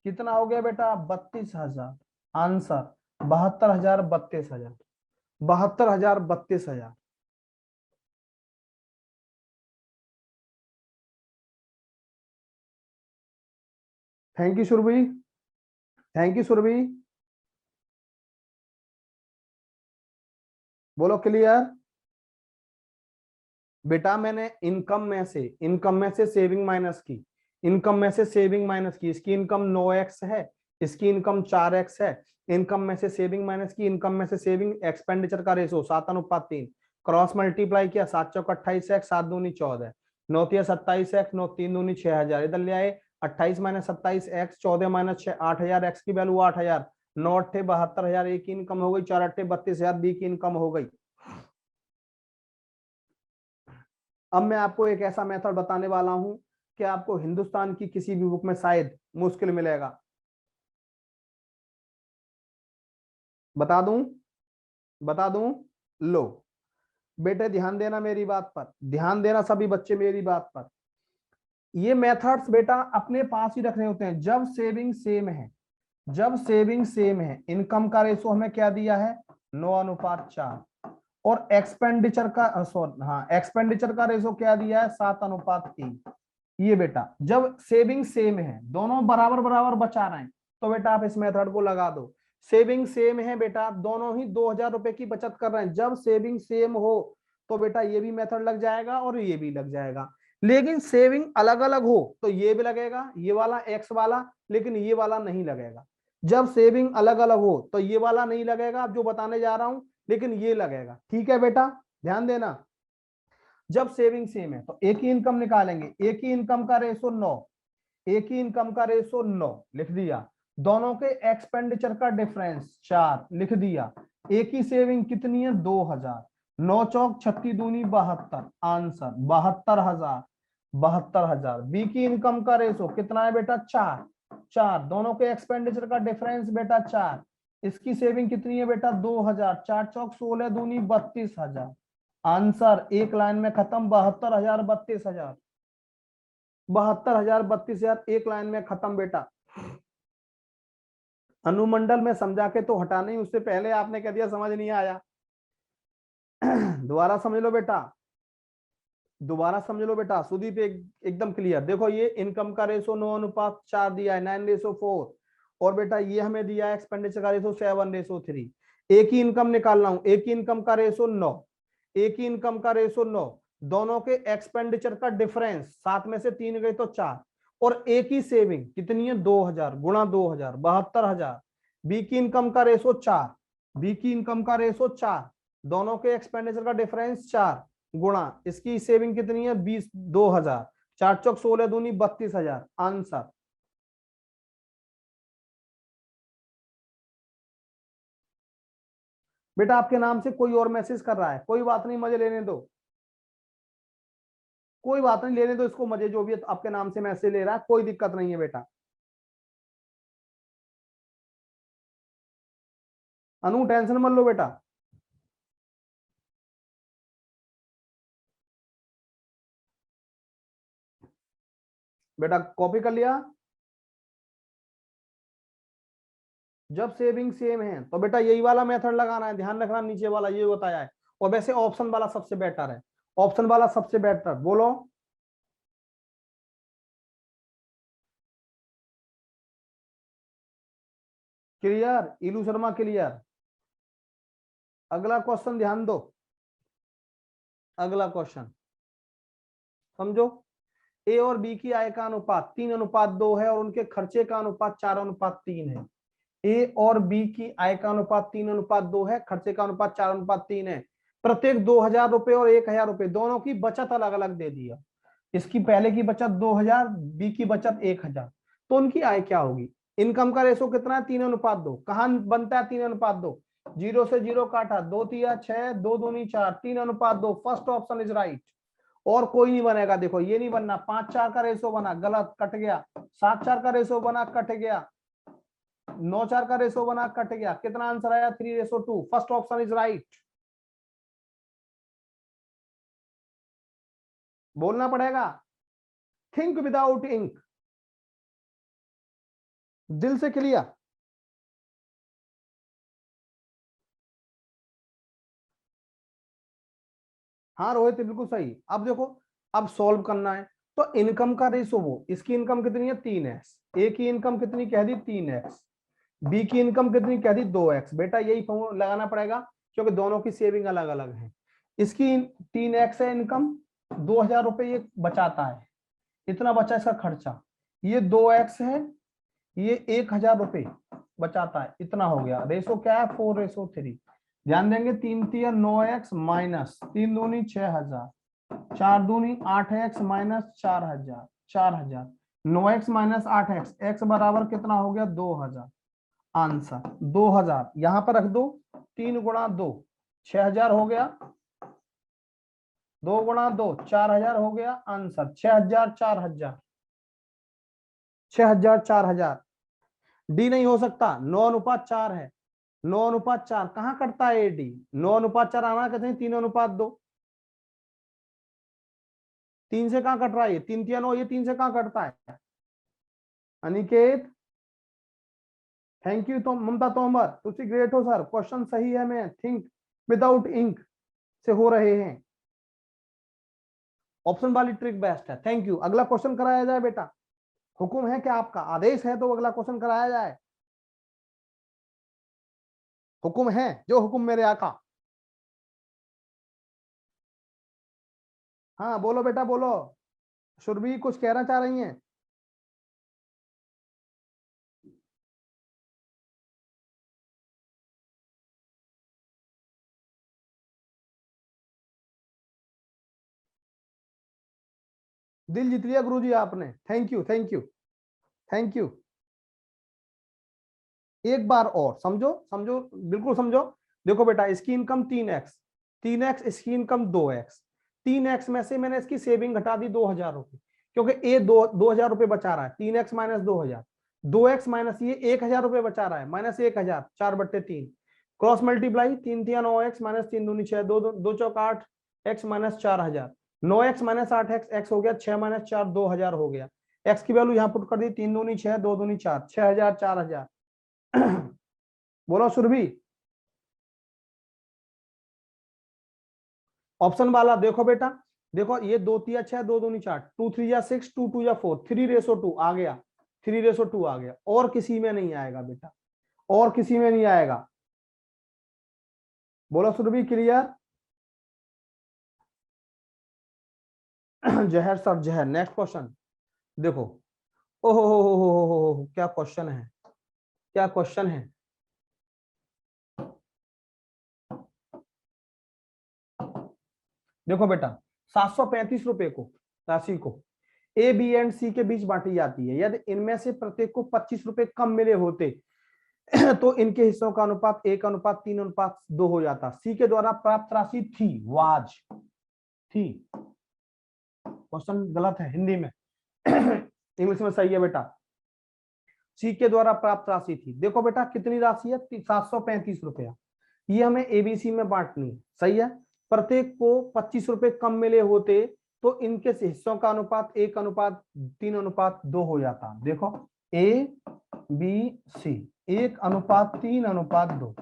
Speaker 1: कितना हो गया बेटा? 32,000। Answer 72,000, 32,000, 72,000, 32,000। Thank you Surabhi, thank you Surabhi. बोलो क्लियर। बेटा मैंने इनकम में से सेविंग माइनस की, इनकम में से सेविंग माइनस की, इसकी इनकम 9x है, इसकी इनकम 4x है। इनकम में से सेविंग माइनस की, इनकम में से सेविंग, एक्सपेंडिचर का रेशो 7:3, क्रॉस मल्टीप्लाई किया, 7 चौक 28x, 7 दूनी 14, 9 तिया 27x, 9 3 दूनी 6,000, इधर ले आए 28 माइनस 27x, 14 माइनस 6, 8,000, x की वैल्यू 8,000, 9 अट्ठे 72,000, एक की इनकम हो गई, 4 अट्ठे 32,000, बी की इनकम हो गई। अब मैं आपको एक ऐसा मेथड बताने वाला हूं कि आपको हिंदुस्तान की किसी भी बुक में शायद मुश्किल मिलेगा। बता दूं, बता दूं? लो बेटे ध्यान देना मेरी बात पर, ध्यान देना सभी बच्चे मेरी बात पर। ये मेथड्स बेटा अपने पास ही रखने होते हैं जब सेविंग सेम है, जब सेविंग सेम है। इनकम का रेशो हमें क्या दिया है? 9:4, और एक्सपेंडिचर का सॉरी हाँ, एक्सपेंडिचर का रेशो क्या दिया है? 7:3। ये बेटा जब सेविंग सेम है, दोनों बराबर बराबर बचा रहे हैं, तो बेटा आप इस मेथड को लगा दो। सेविंग सेम है बेटा, दोनों ही 2,000 रुपए की बचत कर रहे हैं, जब सेविंग सेम हो तो बेटा ये भी मेथड लग जाएगा और ये भी लग जाएगा। लेकिन सेविंग अलग अलग हो तो ये भी लगेगा, ये वाला एक्स वाला, लेकिन ये वाला नहीं लगेगा। जब सेविंग अलग अलग हो तो ये वाला नहीं लगेगा जो बताने जा रहा हूं, लेकिन ये लगेगा। ठीक है बेटा, ध्यान देना। जब सेविंग सेम है तो एक ही इनकम निकालेंगे, एक ही इनकम का रेशो 9, एक ही इनकम का रेशो 9 लिख दिया। दोनों के एक्सपेंडिचर का डिफरेंस 4 लिख दिया। एक ही सेविंग कितनी है 2000, 9 चौक 36 दूनी 72, आंसर 72,000, 72,000। बी की इनकम का रेशो कितना है बेटा 4, 4 दोनों के एक्सपेंडिचर का डिफरेंस बेटा 4, इसकी सेविंग कितनी है बेटा 2000, 4 चौक 16 दूनी 32,000, आंसर एक लाइन में खत्म 72,000 32,000, 72,000 32,000 एक लाइन में खत्म बेटा। अनुमंडल में समझा के तो हटा नहीं, उससे पहले आपने कह दिया समझ नहीं आया। दोबारा समझ लो बेटा, दोबारा समझ लो बेटा। सुदीप एकदम क्लियर। देखो ये इनकम का रेशो 9:4 दिया है, 9:4, और बेटा ये हमें दिया है एक्सपेंडिचर का रेशो 7:3। एक ही इनकम निकालना हूं, एक ही इनकम का रेशो 9, एक ही इनकम का रेशो 9, दोनों के एक्सपेंडिचर का डिफरेंस 7 में से 3 गए तो 4, और एक ही सेविंग कितनी है 2000 गुणा 2000 72,000। बी की इनकम का रेशो 4, बी की इनकम का रेशो 4, दोनों के एक्सपेंडिचर का डिफरेंस 4 गुणा इसकी सेविंग कितनी है 20,000, 4 चौक 16 दूनी 32,000, आंसर। बेटा आपके नाम से कोई और मैसेज कर रहा है, कोई बात नहीं, मजे लेने दो, कोई बात नहीं, लेने दो इसको मजे, जो भी आपके नाम से मैसेज ले रहा है कोई दिक्कत नहीं है बेटा। अनु टेंशन मत लो बेटा। बेटा कॉपी कर लिया। जब सेविंग सेम है तो बेटा यही वाला मेथड लगाना है, ध्यान रखना, नीचे वाला ये बताया है। और वैसे ऑप्शन वाला सबसे बेटर है, ऑप्शन वाला सबसे बेटर, बोलो। क्लियर इलू शर्मा, क्लियर। अगला क्वेश्चन ध्यान दो, अगला क्वेश्चन समझो। ए और बी की आय का अनुपात 3:2 है और उनके खर्चे का अनुपात 4:3 है। ए और बी की आय का अनुपात 3:2 है, खर्चे का अनुपात 4:3 है। प्रत्येक 2,000 रुपए और 1,000 रुपए दोनों की बचत अलग अलग दे दिया। इसकी पहले की बचत 2,000, बी की बचत 1,000, तो उनकी आय क्या होगी। इनकम का रेशो कितना है 3:2। कहां बनता है 3:2, 0 से 0 काटा, 2 तिया 6, 2 दूनी 4, 3:2, फर्स्ट ऑप्शन इज राइट। और कोई नहीं बनेगा, देखो ये नहीं बनना, 5:4 का रेशो बना, गलत, कट गया। 7:4 का रेशो बना, कट गया। 9:4 का रेशो बना, कट गया। कितना आंसर आया 3:2, फर्स्ट ऑप्शन इज राइट। बोलना पड़ेगा, थिंक विदाउट इंक, दिल से क्लियर। हाँ रोहित बिल्कुल सही। अब देखो, अब सॉल्व करना है तो इनकम का रेशो, वो इसकी इनकम कितनी है 3x, ए की इनकम कितनी कह दी 3x, बी की इनकम कितनी कह दी 2x। बेटा यही फॉर्मूला लगाना पड़ेगा क्योंकि दोनों की सेविंग अलग अलग है। इसकी 3x है इनकम, 2,000 रुपए ये बचाता है, इतना बचा इसका खर्चा। ये 2x है, ये 1,000 रुपए बचाता है, इतना हो गया। रेशो क्या है 4:3। ध्यान देंगे, 3 × 3 = 9x माइनस 3 दूनी 6,000, 4 दूनी 8x minus 4,000, 4,000, 9x minus 8x, x बराबर कितना हो गया 2,000, आंसर 2,000। यहां पर रख दो, 3 × 2 6,000 हो गया, 2 × 2 4,000 हो गया, आंसर 6,000 4,000, 6,000 4,000। डी नहीं हो सकता, 9:4 है, 9:4 कहां कटता है डी, 9:4 आना कहते हैं 3:2। 3 से कहां कट रहा है, 3 × 3 = 9, ये 3 से कहां कटता है। Aniket thank you. तो ममता तोमर तुझे ग्रेट हो सर, क्वेश्चन सही है, मैं थिंक विदाउट इंक से हो रहे हैं, ऑप्शन वाली ट्रिक बेस्ट है। Thank you. अगला क्वेश्चन कराया जाए बेटा, हुक्म है क्या आपका, आदेश है तो अगला क्वेश्चन कराया जाए। हुक्म है, जो हुक्म मेरे आका। हाँ बोलो बेटा बोलो, सुरभि कुछ कहना चाह रही हैं। दिल जीत लिया गुरुजी आपने, thank you thank you thank you. एक बार और समझो समझो, बिल्कुल समझो। देखो बेटा, इसकी इनकम 3x, 3x, इसकी इनकम 2x। 3x में से मैंने इसकी सेविंग घटा दी 2000 रुपए, क्योंकि ए 2000 रुपए बचा रहा है। 3x माइनस 2000, 2x माइनस ये 1000 रुपए बचा रहा है, minus 1000, 4/3। Cross multiply, 3 3 9x minus 3 दूनी 6, 2 2 चौक 8, x minus 4000, 9x minus 8x, x हो गया 6 माइनस 4, 2000 हो गया। x की वैल्यू यहाँ पुट कर दी, 3 दूनी 6, 2 दूनी 4, 6000, 4000। बोलो सुरभि। ऑप्शन वाला देखो बेटा, देखो ये 2 3 6, 2 दूनी 4, 2 3 6, 2 2 4, 3:2 आ गया, 3:2 आ गया। और किसी में नहीं आएगा बेटा, और किसी में नहीं आएगा। बोलो सुरभि, क्लियर। जहर सर जहर, नेक्स्ट क्वेश्चन देखो। ओहो हो, क्या क्वेश्चन है, क्या क्वेश्चन है। देखो बेटा, 735 रुपए को, राशि को ए बी एंड सी के बीच बांटी जाती है। यदि इनमें से प्रत्येक को 25 रुपए कम मिले होते तो इनके हिस्सों का अनुपात 1:3:2 हो जाता। सी के द्वारा प्राप्त राशि थी, वाज थी। क्वेश्चन गलत है हिंदी में, इंग्लिश में सही है बेटा। सी के द्वारा प्राप्त राशि थी। देखो बेटा कितनी राशि है, 735 रुपया। ये हमें एबीसी में बांटनी है, सही है। प्रत्येक को 25 रुपए कम मिले होते तो इनके हिस्सों का अनुपात 1:3:2 हो जाता। देखो ए बी सी, 1:3:2।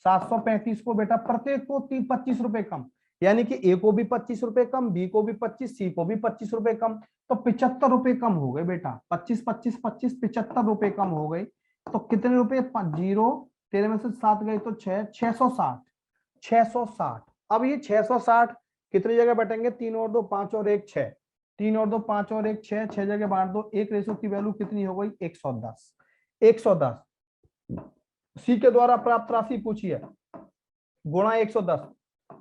Speaker 1: 735 को बेटा प्रत्येक को 25 रुपए कम, यानी कि ए को भी 25 रुपए कम, बी को भी 25, सी को भी 25 रुपए कम, तो 75 रुपए कम हो गए बेटा। 25 25 25, 75 रुपए कम हो गए। तो कितने रुपए, 0 तेरे में से 7 गए तो 6, 660, 660। अब ये 660 कितनी जगह बैठेंगे, 3 और 2 5 और 1 6, 3 और 2 5 और 1 6, 6 जगह बांट दो। एक रेशो की वैल्यू कितनी हो गई, 110, 110। सी के द्वारा प्राप्त राशि पूछी है, गुणा 110,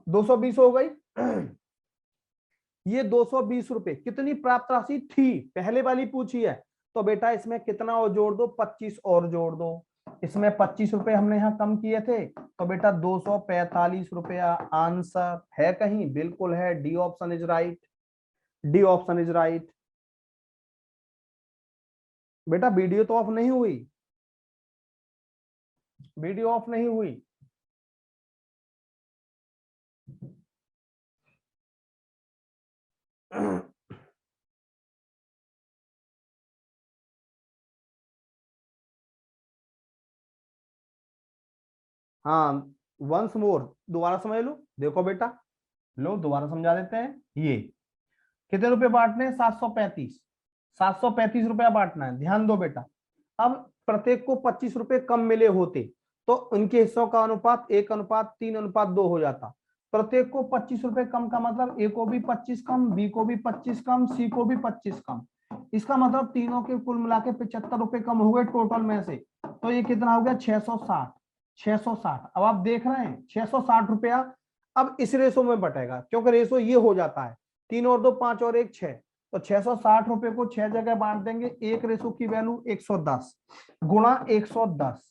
Speaker 1: 220 हो गई। ये 220 रुपए कितनी प्राप्त राशि थी, पहले वाली पूछी है। तो बेटा इसमें कितना और जोड़ दो, 25 और जोड़ दो। इसमें 25 रुपए हमने यहाँ कम किए थे, तो बेटा 245 रुपया आंसर है कहीं, बिल्कुल है। D option is right, D option is right. बेटा वीडियो तो ऑफ नहीं हुई, वीडियो ऑफ नहीं हुई। हाँ, वंस मोर, दोबारा समझ लो। देखो बेटा, लो दोबारा समझा देते हैं। ये कितने रुपए बांटने हैं, 735, 735 रुपया बांटना है। ध्यान दो बेटा, अब प्रत्येक को 25 रुपए कम मिले होते तो उनके हिस्सों का अनुपात 1:3:2 हो जाता। प्रत्येक को 25 रुपए कम का मतलब ए को भी 25 कम, बी को भी 25 कम, सी को भी 25 कम। इसका मतलब तीनों के कुल मिला के 75 रुपए कम हो गए टोटल में से। तो ये कितना हो गया, 660, 660। अब आप देख रहे हैं 660 रुपया अब इस रेशो में बटेगा, क्योंकि रेशो ये हो जाता है 3 और 2 5 और 1 6। तो 660 रुपए को 6 जगह बांट देंगे। एक रेशो की वैल्यू 110 गुणा 110,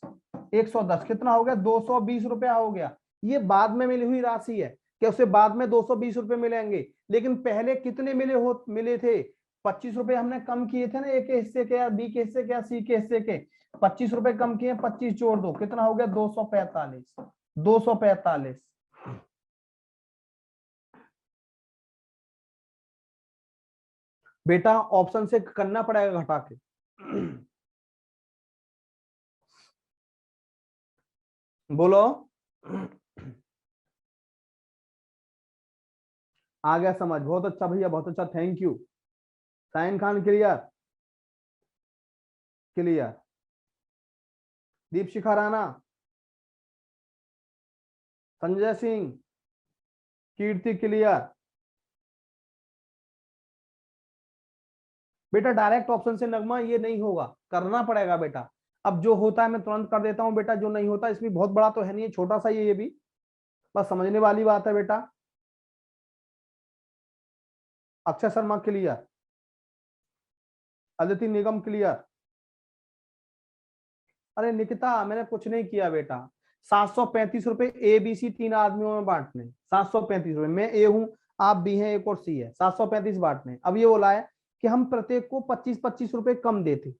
Speaker 1: 110 कितना हो गया, 220 रुपया हो गया। ये बाद में मिली हुई राशि है कि उसे बाद में 220 रुपए मिलेंगे, लेकिन पहले कितने मिले थे, 25 रुपए हमने कम किए थे ना, ए के हिस्से के या बी के हिस्से के या सी के हिस्से के। 25 रुपए कम किए, 25 जोड़ दो, कितना हो गया, 245, 245। बेटा ऑप्शन से करना पड़ेगा घटा के। बोलो, आ गया समझ, बहुत अच्छा भैया, बहुत अच्छा, thank you. Sain Khan clear, clear. Deepshikha Rana, Sanjay Singh, Kirti clear. बेटा डायरेक्ट ऑप्शन से नगमा ये नहीं होगा, करना पड़ेगा बेटा। अब जो होता है मैं तुरंत कर देता हूं बेटा, जो नहीं होता इसमें बहुत बड़ा तो है नहीं, छोटा सा ये भी बस समझने वाली बात है बेटा। Akshay Sharma clear, Aditi Nigam clear. अरे निकिता मैंने कुछ नहीं किया बेटा, 735 रुपए ABC 3 आदमियों में बांटने, 735 रुपए, मैं A हूं, आप B हैं, एक और C है, 735 बांटने। अब ये बोला है कि हम प्रत्येक को 25-25 रुपए कम देते,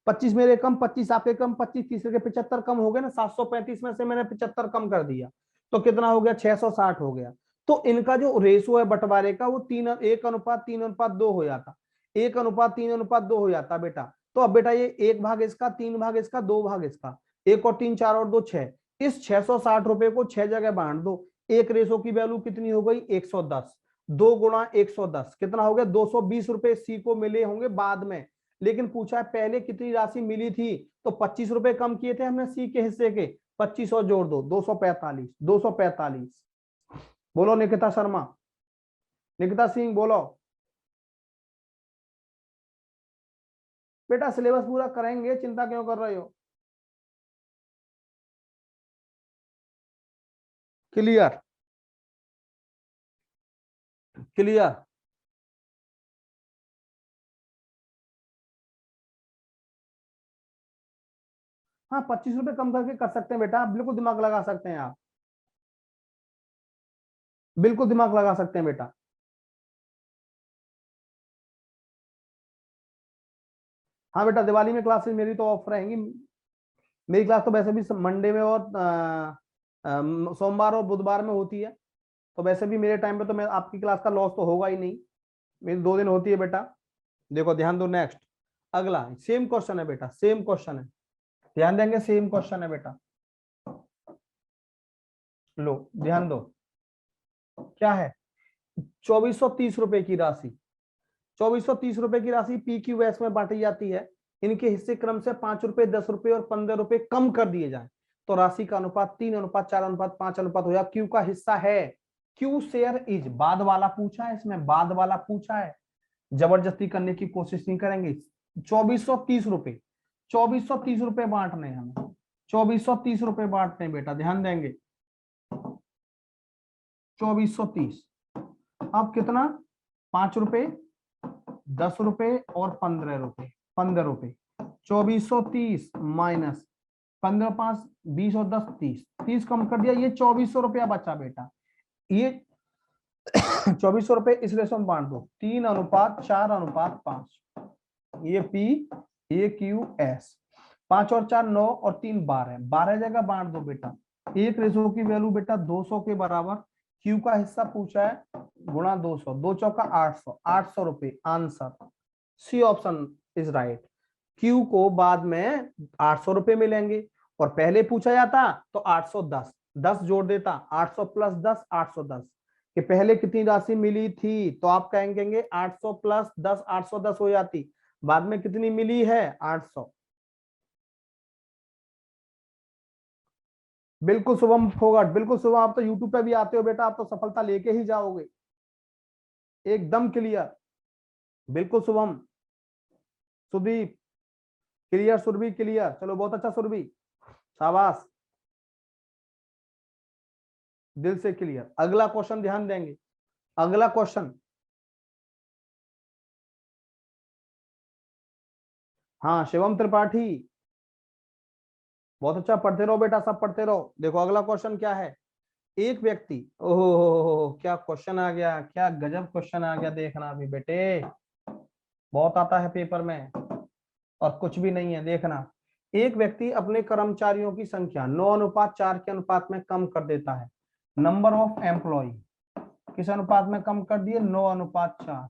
Speaker 1: 25 मेरे कम, 25 आपके कम, 25 तीसरे के 75 कम हो गए ना, 735 में से मैंने 75 कम कर दिया तो कितना हो गया, 660 हो गया। तो इनका जो रेशो है बंटवारे का वो 1:3:2 हो जाता, 1:3:2 हो जाता बेटा। तो अब बेटा ये 1 भाग इसका, 3 भाग इसका, 2 भाग इसका, 1 और 3 4 और 2 6, इस 660 रुपए को 6 जगह बांट दो। एक रेशो की वैल्यू कितनी हो गई, 110, 2 गुणा 110 कितना हो गया, 220 रुपए सी को मिले होंगे बाद में। लेकिन पूछा है पहले कितनी राशि मिली थी, तो 25 रुपए कम किए थे हमने सी के हिस्से के, 25 और जोड़ दो, 245, 245। बोलो निकिता शर्मा, निकिता सिंह बोलो। बेटा सिलेबस पूरा करेंगे, चिंता क्यों कर रहे हो। Clear, clear. हाँ 25 रुपए कम करके कर सकते हैं बेटा, आप बिल्कुल दिमाग लगा सकते हैं, आप बिल्कुल दिमाग लगा सकते हैं बेटा। हाँ बेटा दिवाली में क्लासेस मेरी तो ऑफ रहेंगी, मेरी क्लास तो वैसे भी मंडे में और सोमवार और बुधवार में होती है, तो वैसे भी मेरे टाइम पे तो मैं आपकी क्लास का लॉस तो होगा ही नहीं, मेरी 2 दिन होती है बेटा। देखो ध्यान दो, नेक्स्ट अगला सेम क्वेश्चन है बेटा, सेम क्वेश्चन है, ध्यान देंगे, सेम क्वेश्चन है बेटा। लो ध्यान दो, क्या है, 2430 रुपए की राशि, 2430 रुपए की राशि PQS में बांटी जाती है, इनके हिस्से क्रम से 5 रुपए, 10 रुपए और 15 रुपए कम कर दिए जाए तो राशि का अनुपात 3:4:5 अनुपात हो जाए। क्यू का हिस्सा है, क्यू शेयर इज, बाद वाला पूछा है, इसमें बाद वाला पूछा है, जबरदस्ती करने की कोशिश नहीं करेंगे। 2430 रुपए, 2430 रुपए बांटने हमें, 2430 रुपए बांटने बेटा, ध्यान देंगे, 2430। अब कितना, 5 रुपए, 10 रुपए और 15 रुपए, 15 रुपए, 2430 माइनस 15, 5 20 और 10 30, 30 कम कर दिया, ये 2400 रुपया बचा बेटा। ये 2400 रुपए इस रेशो में बांट दो, 3:4:5, ये P, ये QS, 5 और 4 9 और 3 12, 12 जगह बांट दो बेटा। एक रेशो की वैल्यू बेटा 200 के बराबर, क्यू का हिस्सा पूछा है, गुणा 200, 2 चौका 800, 800 रुपए, answer C option is right. क्यू को बाद में 800 रुपए मिलेंगे और पहले पूछा जाता तो 810, 10 जोड़ देता, 800 प्लस 10 810, कि पहले कितनी राशि मिली थी, तो आप कहेंगे 800 प्लस 10 810 हो जाती, बाद में कितनी मिली है 800। बिल्कुल शुभम फोगट, बिल्कुल शुभम, आप तो यूट्यूब पे भी आते हो बेटा, आप तो सफलता लेके ही जाओगे, एकदम क्लियर, बिल्कुल शुभम। सुदीप क्लियर, सुरभि क्लियर, चलो बहुत अच्छा सुरभि, शाबाश, दिल से क्लियर। अगला क्वेश्चन ध्यान देंगे, अगला क्वेश्चन, हाँ शिवम त्रिपाठी, बहुत अच्छा, पढ़ते रहो बेटा, सब पढ़ते रहो। देखो अगला क्वेश्चन क्या है, एक व्यक्ति, ओहो क्या क्वेश्चन आ गया, क्या गजब क्वेश्चन आ गया, देखना अभी बेटे, बहुत आता है पेपर में और कुछ भी नहीं है, देखना। एक व्यक्ति अपने कर्मचारियों की संख्या 9:4 के अनुपात में कम कर देता है, नंबर ऑफ एम्प्लॉय किस अनुपात में कम कर दिए, 9:4,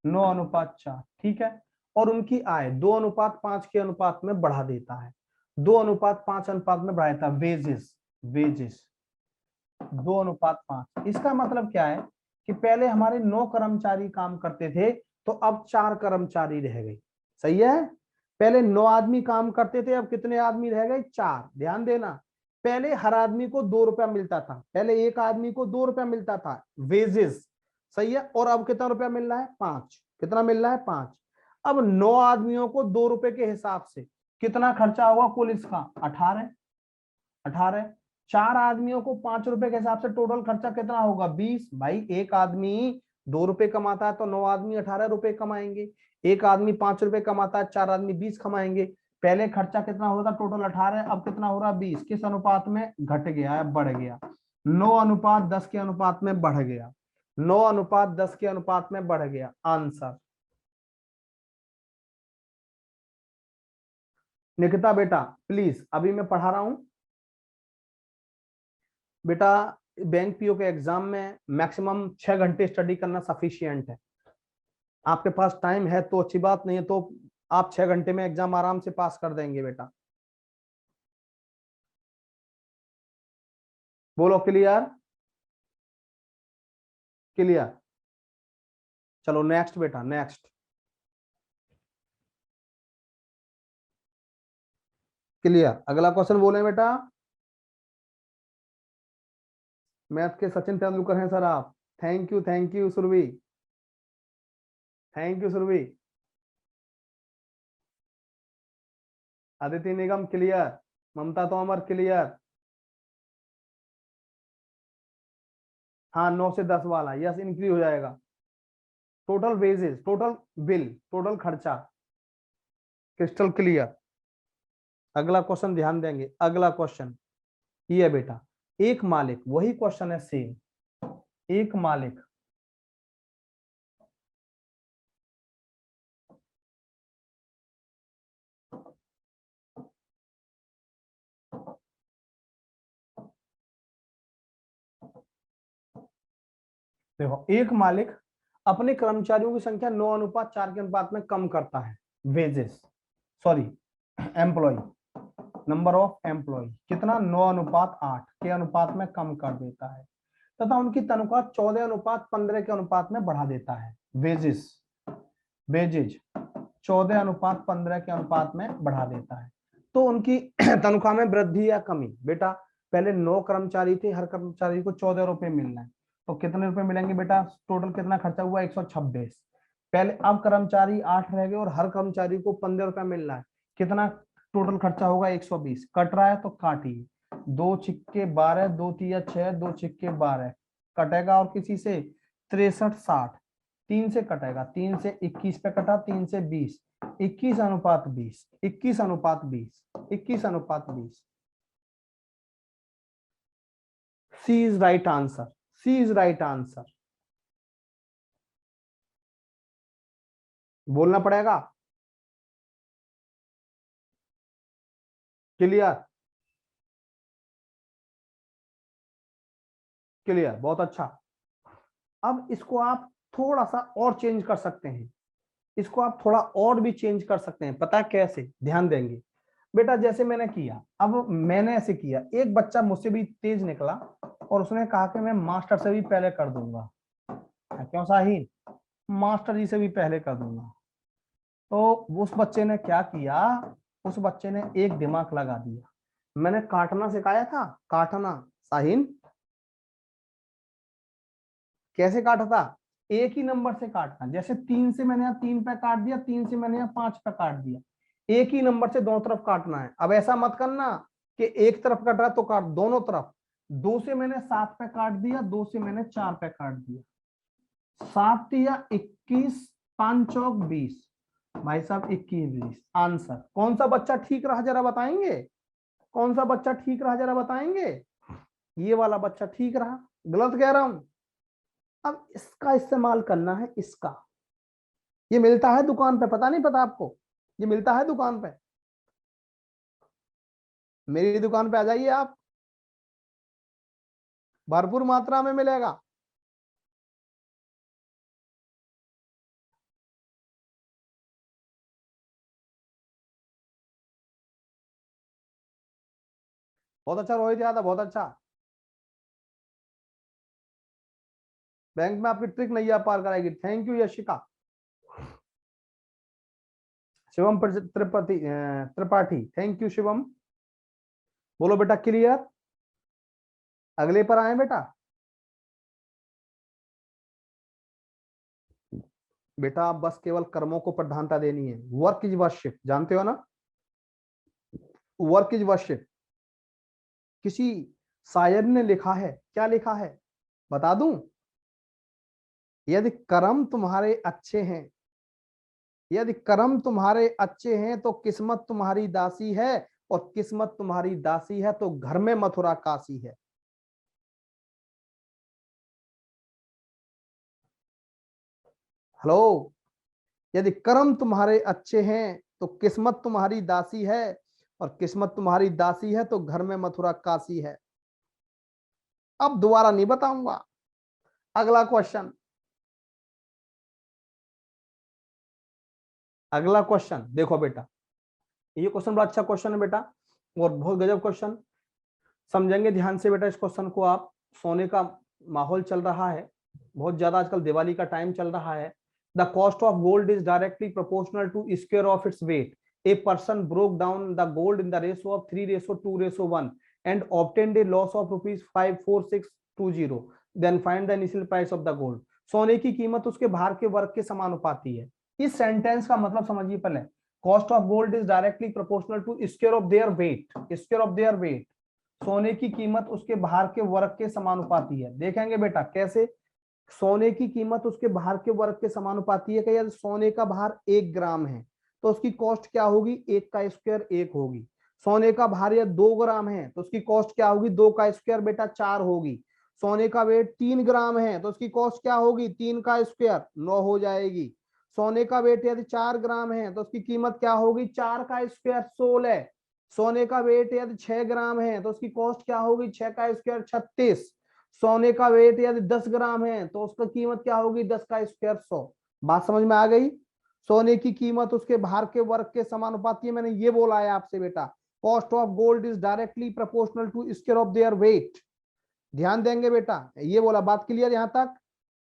Speaker 1: 9:4, ठीक है, और उनकी आय 2:5 के अनुपात में बढ़ा देता है, 2:5 अनुपात में बढ़ा देता है, वेजेस, वेजेस 2:5। इसका मतलब क्या है कि पहले हमारे 9 कर्मचारी काम करते थे, तो अब 4 कर्मचारी रह गए, सही है, पहले 9 आदमी काम करते थे, अब कितने आदमी रह गए, 4। ध्यान देना, पहले हर आदमी को 2 रुपया मिलता था, पहले एक आदमी को 2 रुपया मिलता था वेजेस, सही है, और अब कितना रुपया मिल रहा है, 5, कितना मिल रहा है, 5। अब 9 आदमियों को 2 रुपए के हिसाब से कितना खर्चा होगा कुल इसका, 18, 18। 4 आदमियों को 5 रुपए के हिसाब से टोटल खर्चा कितना होगा, 20। भाई एक आदमी ₹2 कमाता है तो 9 आदमी ₹18 कमाएंगे। एक आदमी ₹5 कमाता है, 4 आदमी 20 कमाएंगे। पहले खर्चा कितना हो रहा था, टोटल 18, अब कितना हो रहा है 20। किस अनुपात में घट गया है, बढ़ गया। 9:10 के अनुपात में बढ़ गया। 9:10 के अनुपात में बढ़ गया। आंसर निकिता बेटा प्लीज, अभी मैं पढ़ा रहा हूं बेटा। बैंक पीओ के एग्जाम में मैक्सिमम 6 घंटे स्टडी करना सफिशियंट है। आपके पास टाइम है तो अच्छी बात, नहीं है तो आप 6 घंटे में एग्जाम आराम से पास कर देंगे बेटा। बोलो क्लियर, क्लियर। चलो नेक्स्ट बेटा, नेक्स्ट। क्लियर, अगला क्वेश्चन बोले बेटा। मैथ के सचिन तेंदुलकर हैं सर आप। Thank you Surabhi, thank you Surabhi. Aditi Nigam clear, Mamta Tomar clear. हाँ 9 से 10 वाला यस, इंक्रीज हो जाएगा। Total wages, total bill, total खर्चा। Crystal clear. अगला क्वेश्चन ध्यान देंगे, अगला क्वेश्चन ये है बेटा। एक मालिक, वही क्वेश्चन है सेम। एक मालिक देखो, एक मालिक अपने कर्मचारियों की संख्या 9:4 के अनुपात में कम करता है। Wages, sorry employ, number of employ कितना, 9:8 के अनुपात में कम कर देता है, तथा उनकी तनख्वाह 14:15 के अनुपात में बढ़ा देता है। वेजेस, वेजेज 14:15 के अनुपात में बढ़ा देता है, तो उनकी तनख्वाह में वृद्धि या कमी। बेटा पहले 9 कर्मचारी थे, हर कर्मचारी को ₹14 मिलना है, तो कितने रुपए मिलेंगे बेटा, टोटल कितना खर्चा हुआ 126। पहले अब कर्मचारी 8 रह गए और हर कर्मचारी को ₹15 मिलना है, कितना टोटल खर्चा होगा 120। कट रहा है तो काटिए, 2 छिक्के 12, 2 तिया 6, 2 छिक्के 12 कटेगा, और किसी से 63 60, 3 से कटेगा, 3 से 21 पे कटा, 3 से 20, 21:20, 21:20, 21:20। C is right answer, C is right answer. बोलना पड़ेगा। क्लियर, क्लियर, बहुत अच्छा। अब इसको आप थोड़ा सा और चेंज कर सकते हैं, इसको आप थोड़ा और भी चेंज कर सकते हैं। पता है कैसे, ध्यान देंगे बेटा। जैसे मैंने किया, अब मैंने ऐसे किया, एक बच्चा मुझसे भी तेज निकला और उसने कहा कि मैं मास्टर से भी पहले कर दूंगा। क्यों साहिल, मास्टर जी से भी पहले कर दूंगा। तो उस बच्चे ने क्या किया, उस बच्चे ने एक दिमाग लगा दिया। मैंने काटना सिखाया था, काटना। साहिल कैसे काटा था, एक ही नंबर से काटना। जैसे 3 से मैंने यहाँ 3 पे काट दिया, 3 से मैंने यहाँ 5 पे काट दिया। एक ही नंबर से दोनों तरफ काटना है। अब ऐसा मत करना कि एक तरफ कट रहा तो काट दोनों तरफ। 2 से मैंने 7 पे काट दिया, 2 से मैंने 4 पे काट दिया। 7 या 21, 5 चौक 20, भाई साहब 21 20। आंसर कौन सा बच्चा ठीक रहा जरा बताएंगे, कौन सा बच्चा ठीक रहा जरा बताएंगे। ये वाला बच्चा ठीक रहा, गलत कह रहा हूं। अब इसका इस्तेमाल करना है, इसका। ये मिलता है दुकान पे, पता नहीं पता आपको, ये मिलता है दुकान पे। मेरी दुकान पे आ जाइए आप, भरपूर मात्रा में मिलेगा। बहुत अच्छा रोहित यादव, बहुत अच्छा। बैंक में आपकी ट्रिक नैया पार कराएगी। Thank you Yashika. Shivam Tripathi, Tripathi, thank you Shivam. बोलो बेटा क्लियर, अगले पर आए बेटा। बेटा आप बस केवल कर्मों को प्रधानता देनी है। वर्क इज वर्शिप, जानते हो ना, वर्क इज वर्शिप। किसी शायर ने लिखा है, क्या लिखा है बता दूं, यदि कर्म तुम्हारे अच्छे हैं, यदि कर्म तुम्हारे अच्छे हैं तो किस्मत तुम्हारी दासी है, और किस्मत तुम्हारी दासी है तो घर में मथुरा काशी है। हेलो, यदि कर्म तुम्हारे अच्छे हैं तो किस्मत तुम्हारी दासी है, और किस्मत तुम्हारी दासी है तो घर में मथुरा काशी है। अब दोबारा नहीं बताऊंगा। अगला क्वेश्चन, अगला क्वेश्चन देखो बेटा, ये क्वेश्चन बड़ा अच्छा क्वेश्चन है बेटा, और बहुत गजब क्वेश्चन। समझेंगे ध्यान से बेटा इस क्वेश्चन को आप। सोने का माहौल चल रहा है, बहुत ज्यादा आजकल दिवाली का टाइम चल रहा है। The cost of gold is directly proportional to square of its weight. A person broke down the gold in the ratio of 3:2:1 and obtained a loss of ₹54620। Then find the initial price of the gold. सोने की कीमत उसके भार के वर्ग के समानुपाती है। इस सेंटेंस का मतलब समझिए पहले। Cost of gold is directly proportional to square of their weight, square of their weight. सोने की कीमत उसके भार के वर्ग के समानुपाती है। देखेंगे बेटा कैसे। सोने की कीमत उसके भार के वर्ग के समानुपाती है। यदि सोने का भार 1 ग्राम है तो उसकी कॉस्ट क्या होगी, 1 का स्क्वायर 1 होगी। सोने का भार यदि 2 ग्राम है तो उसकी कॉस्ट क्या होगी, 2 का स्क्वायर बेटा 4 होगी। सोने का वेट 3 ग्राम है तो उसकी कॉस्ट क्या होगी, 3 का स्क्वायर 9 हो जाएगी। सोने का वेट यदि 4 ग्राम है तो उसकी कीमत क्या होगी, 4 का स्क्वायर 16। सोने का वेट यदि 6 ग्राम है तो उसकी कॉस्ट क्या होगी, 6 का स्क्वायर 36। सोने का वेट यदि 10 ग्राम है तो उसका कीमत क्या होगी, 10 का स्क्वायर 100। बात समझ में आ गई। सोने की कीमत उसके भार के वर्ग के समानुपाती है। मैंने ये बोला है आपसे बेटा, cost of gold is directly proportional to square of their weight. ध्यान देंगे बेटा, ये बोला। बात क्लियर यहां तक?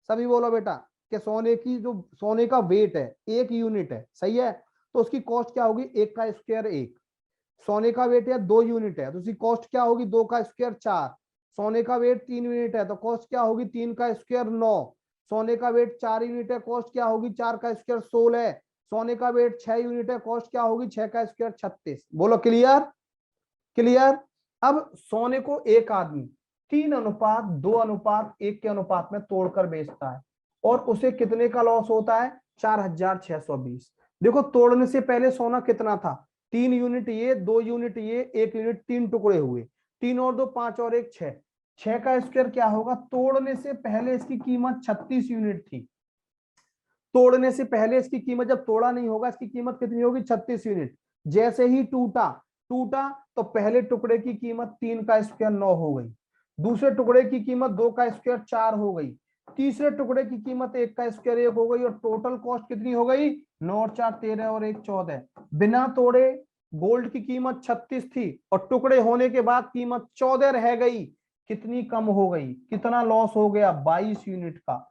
Speaker 1: सभी बोलो बेटा कि सोने की जो सोने का वेट है 1 यूनिट है, सही है, तो उसकी कॉस्ट क्या होगी, 1 का स्क्वायर 1। सोने का वेट है 2 यूनिट है तो उसकी कॉस्ट क्या होगी, 2 का स्क्वायर 4। सोने का वेट 3 यूनिट है तो कॉस्ट क्या होगी, 3 का स्क्वायर 9। सोने का वेट 4 यूनिट है, कॉस्ट क्या होगी, 4 का स्क्वायर 16। सोने का वेट 6 यूनिट है, कॉस्ट क्या होगी, 6 का स्क्वायर 36। बोलो क्लियर? क्लियर? अब सोने को एक आदमी 3:2:1 के अनुपात में तोड़कर बेचता है और उसे कितने का लॉस होता है, 4620। देखो तोड़ने से पहले सोना कितना था, 3 यूनिट ये, 2 यूनिट ये, 1 यूनिट, 3 टुकड़े हुए। 3 और 2 5 और 1 6। 6 का स्क्वायर क्या होगा, तोड़ने से पहले इसकी कीमत 36 यूनिट थी। तोड़ने से पहले इसकी कीमत, जब तोड़ा नहीं होगा इसकी कीमत कितनी होगी, 36 यूनिट। जैसे ही टूटा टूटा तो पहले टुकड़े की कीमत 3 का स्क्वायर 9 हो गई। दूसरे टुकड़े की कीमत 2 का स्क्वायर 4 हो गई। तीसरे टुकड़े की कीमत 1 का स्क्वायर 1 हो गई, और टोटल कॉस्ट कितनी हो गई, 9 और 4 13 और 1 14। बिना तोड़े गोल्ड की कीमत 36 थी और टुकड़े होने के बाद कीमत 14 रह गई। कितनी कम हो गई, कितना लॉस हो गया, 22 यूनिट का।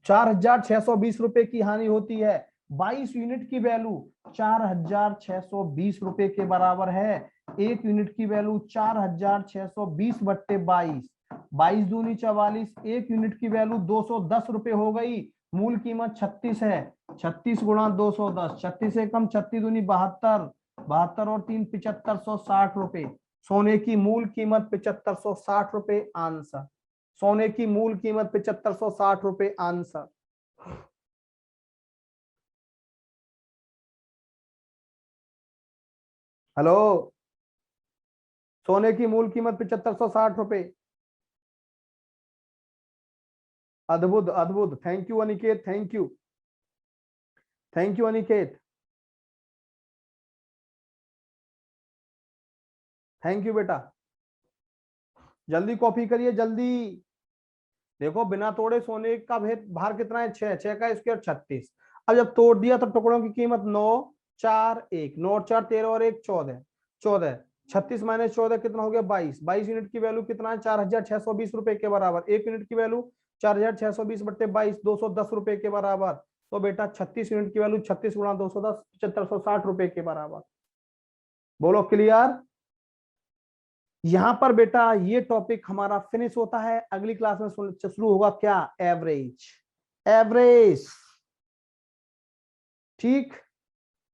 Speaker 1: 4620 रुपए की हानि होती है। 22 यूनिट की वैल्यू 4620 रुपए के बराबर है। 1 यूनिट की वैल्यू 4620 बट्टे 22, 22 दूनी 44। 1 यूनिट की वैल्यू 210 रुपए हो गई। मूल कीमत 36 है। 36 गुणा 210, 36 से कम, 36 दूनी 72, 72 और 3 7560 रुपए। सोने की मूल कीमत 7560 रुपए आंसर। सोने की मूल कीमत 7560 रुपए आंसर। हेलो, सोने की मूल कीमत 7560 रुपए। अद्भुत अद्भुत, thank you Aniket, thank you, thank you Aniket, thank you बेटा। जल्दी कॉपी करिए जल्दी। देखो बिना तोड़े सोने का भार कितना है, 6, 6 का स्क्वायर 36। अब जब तोड़ दिया तो टुकड़ों की कीमत 9 4 1, 9 और 4 13 और 1 14, 14। 36 माइनस 14 कितना हो गया, 22। 22 यूनिट की वैल्यू कितना है, 4620 रुपए के बराबर। 1 यूनिट की वैल्यू 4620 बट्टे 22, 210 रुपए के बराबर। तो बेटा 36 यूनिट की वैल्यू 36 गुणा 210, 7560 रुपए के बराबर। बोलो क्लियर? यहां पर बेटा ये टॉपिक हमारा फिनिश होता है। अगली क्लास में शुरू होगा क्या, एवरेज। एवरेज, ठीक।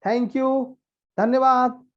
Speaker 1: थैंक यू, धन्यवाद।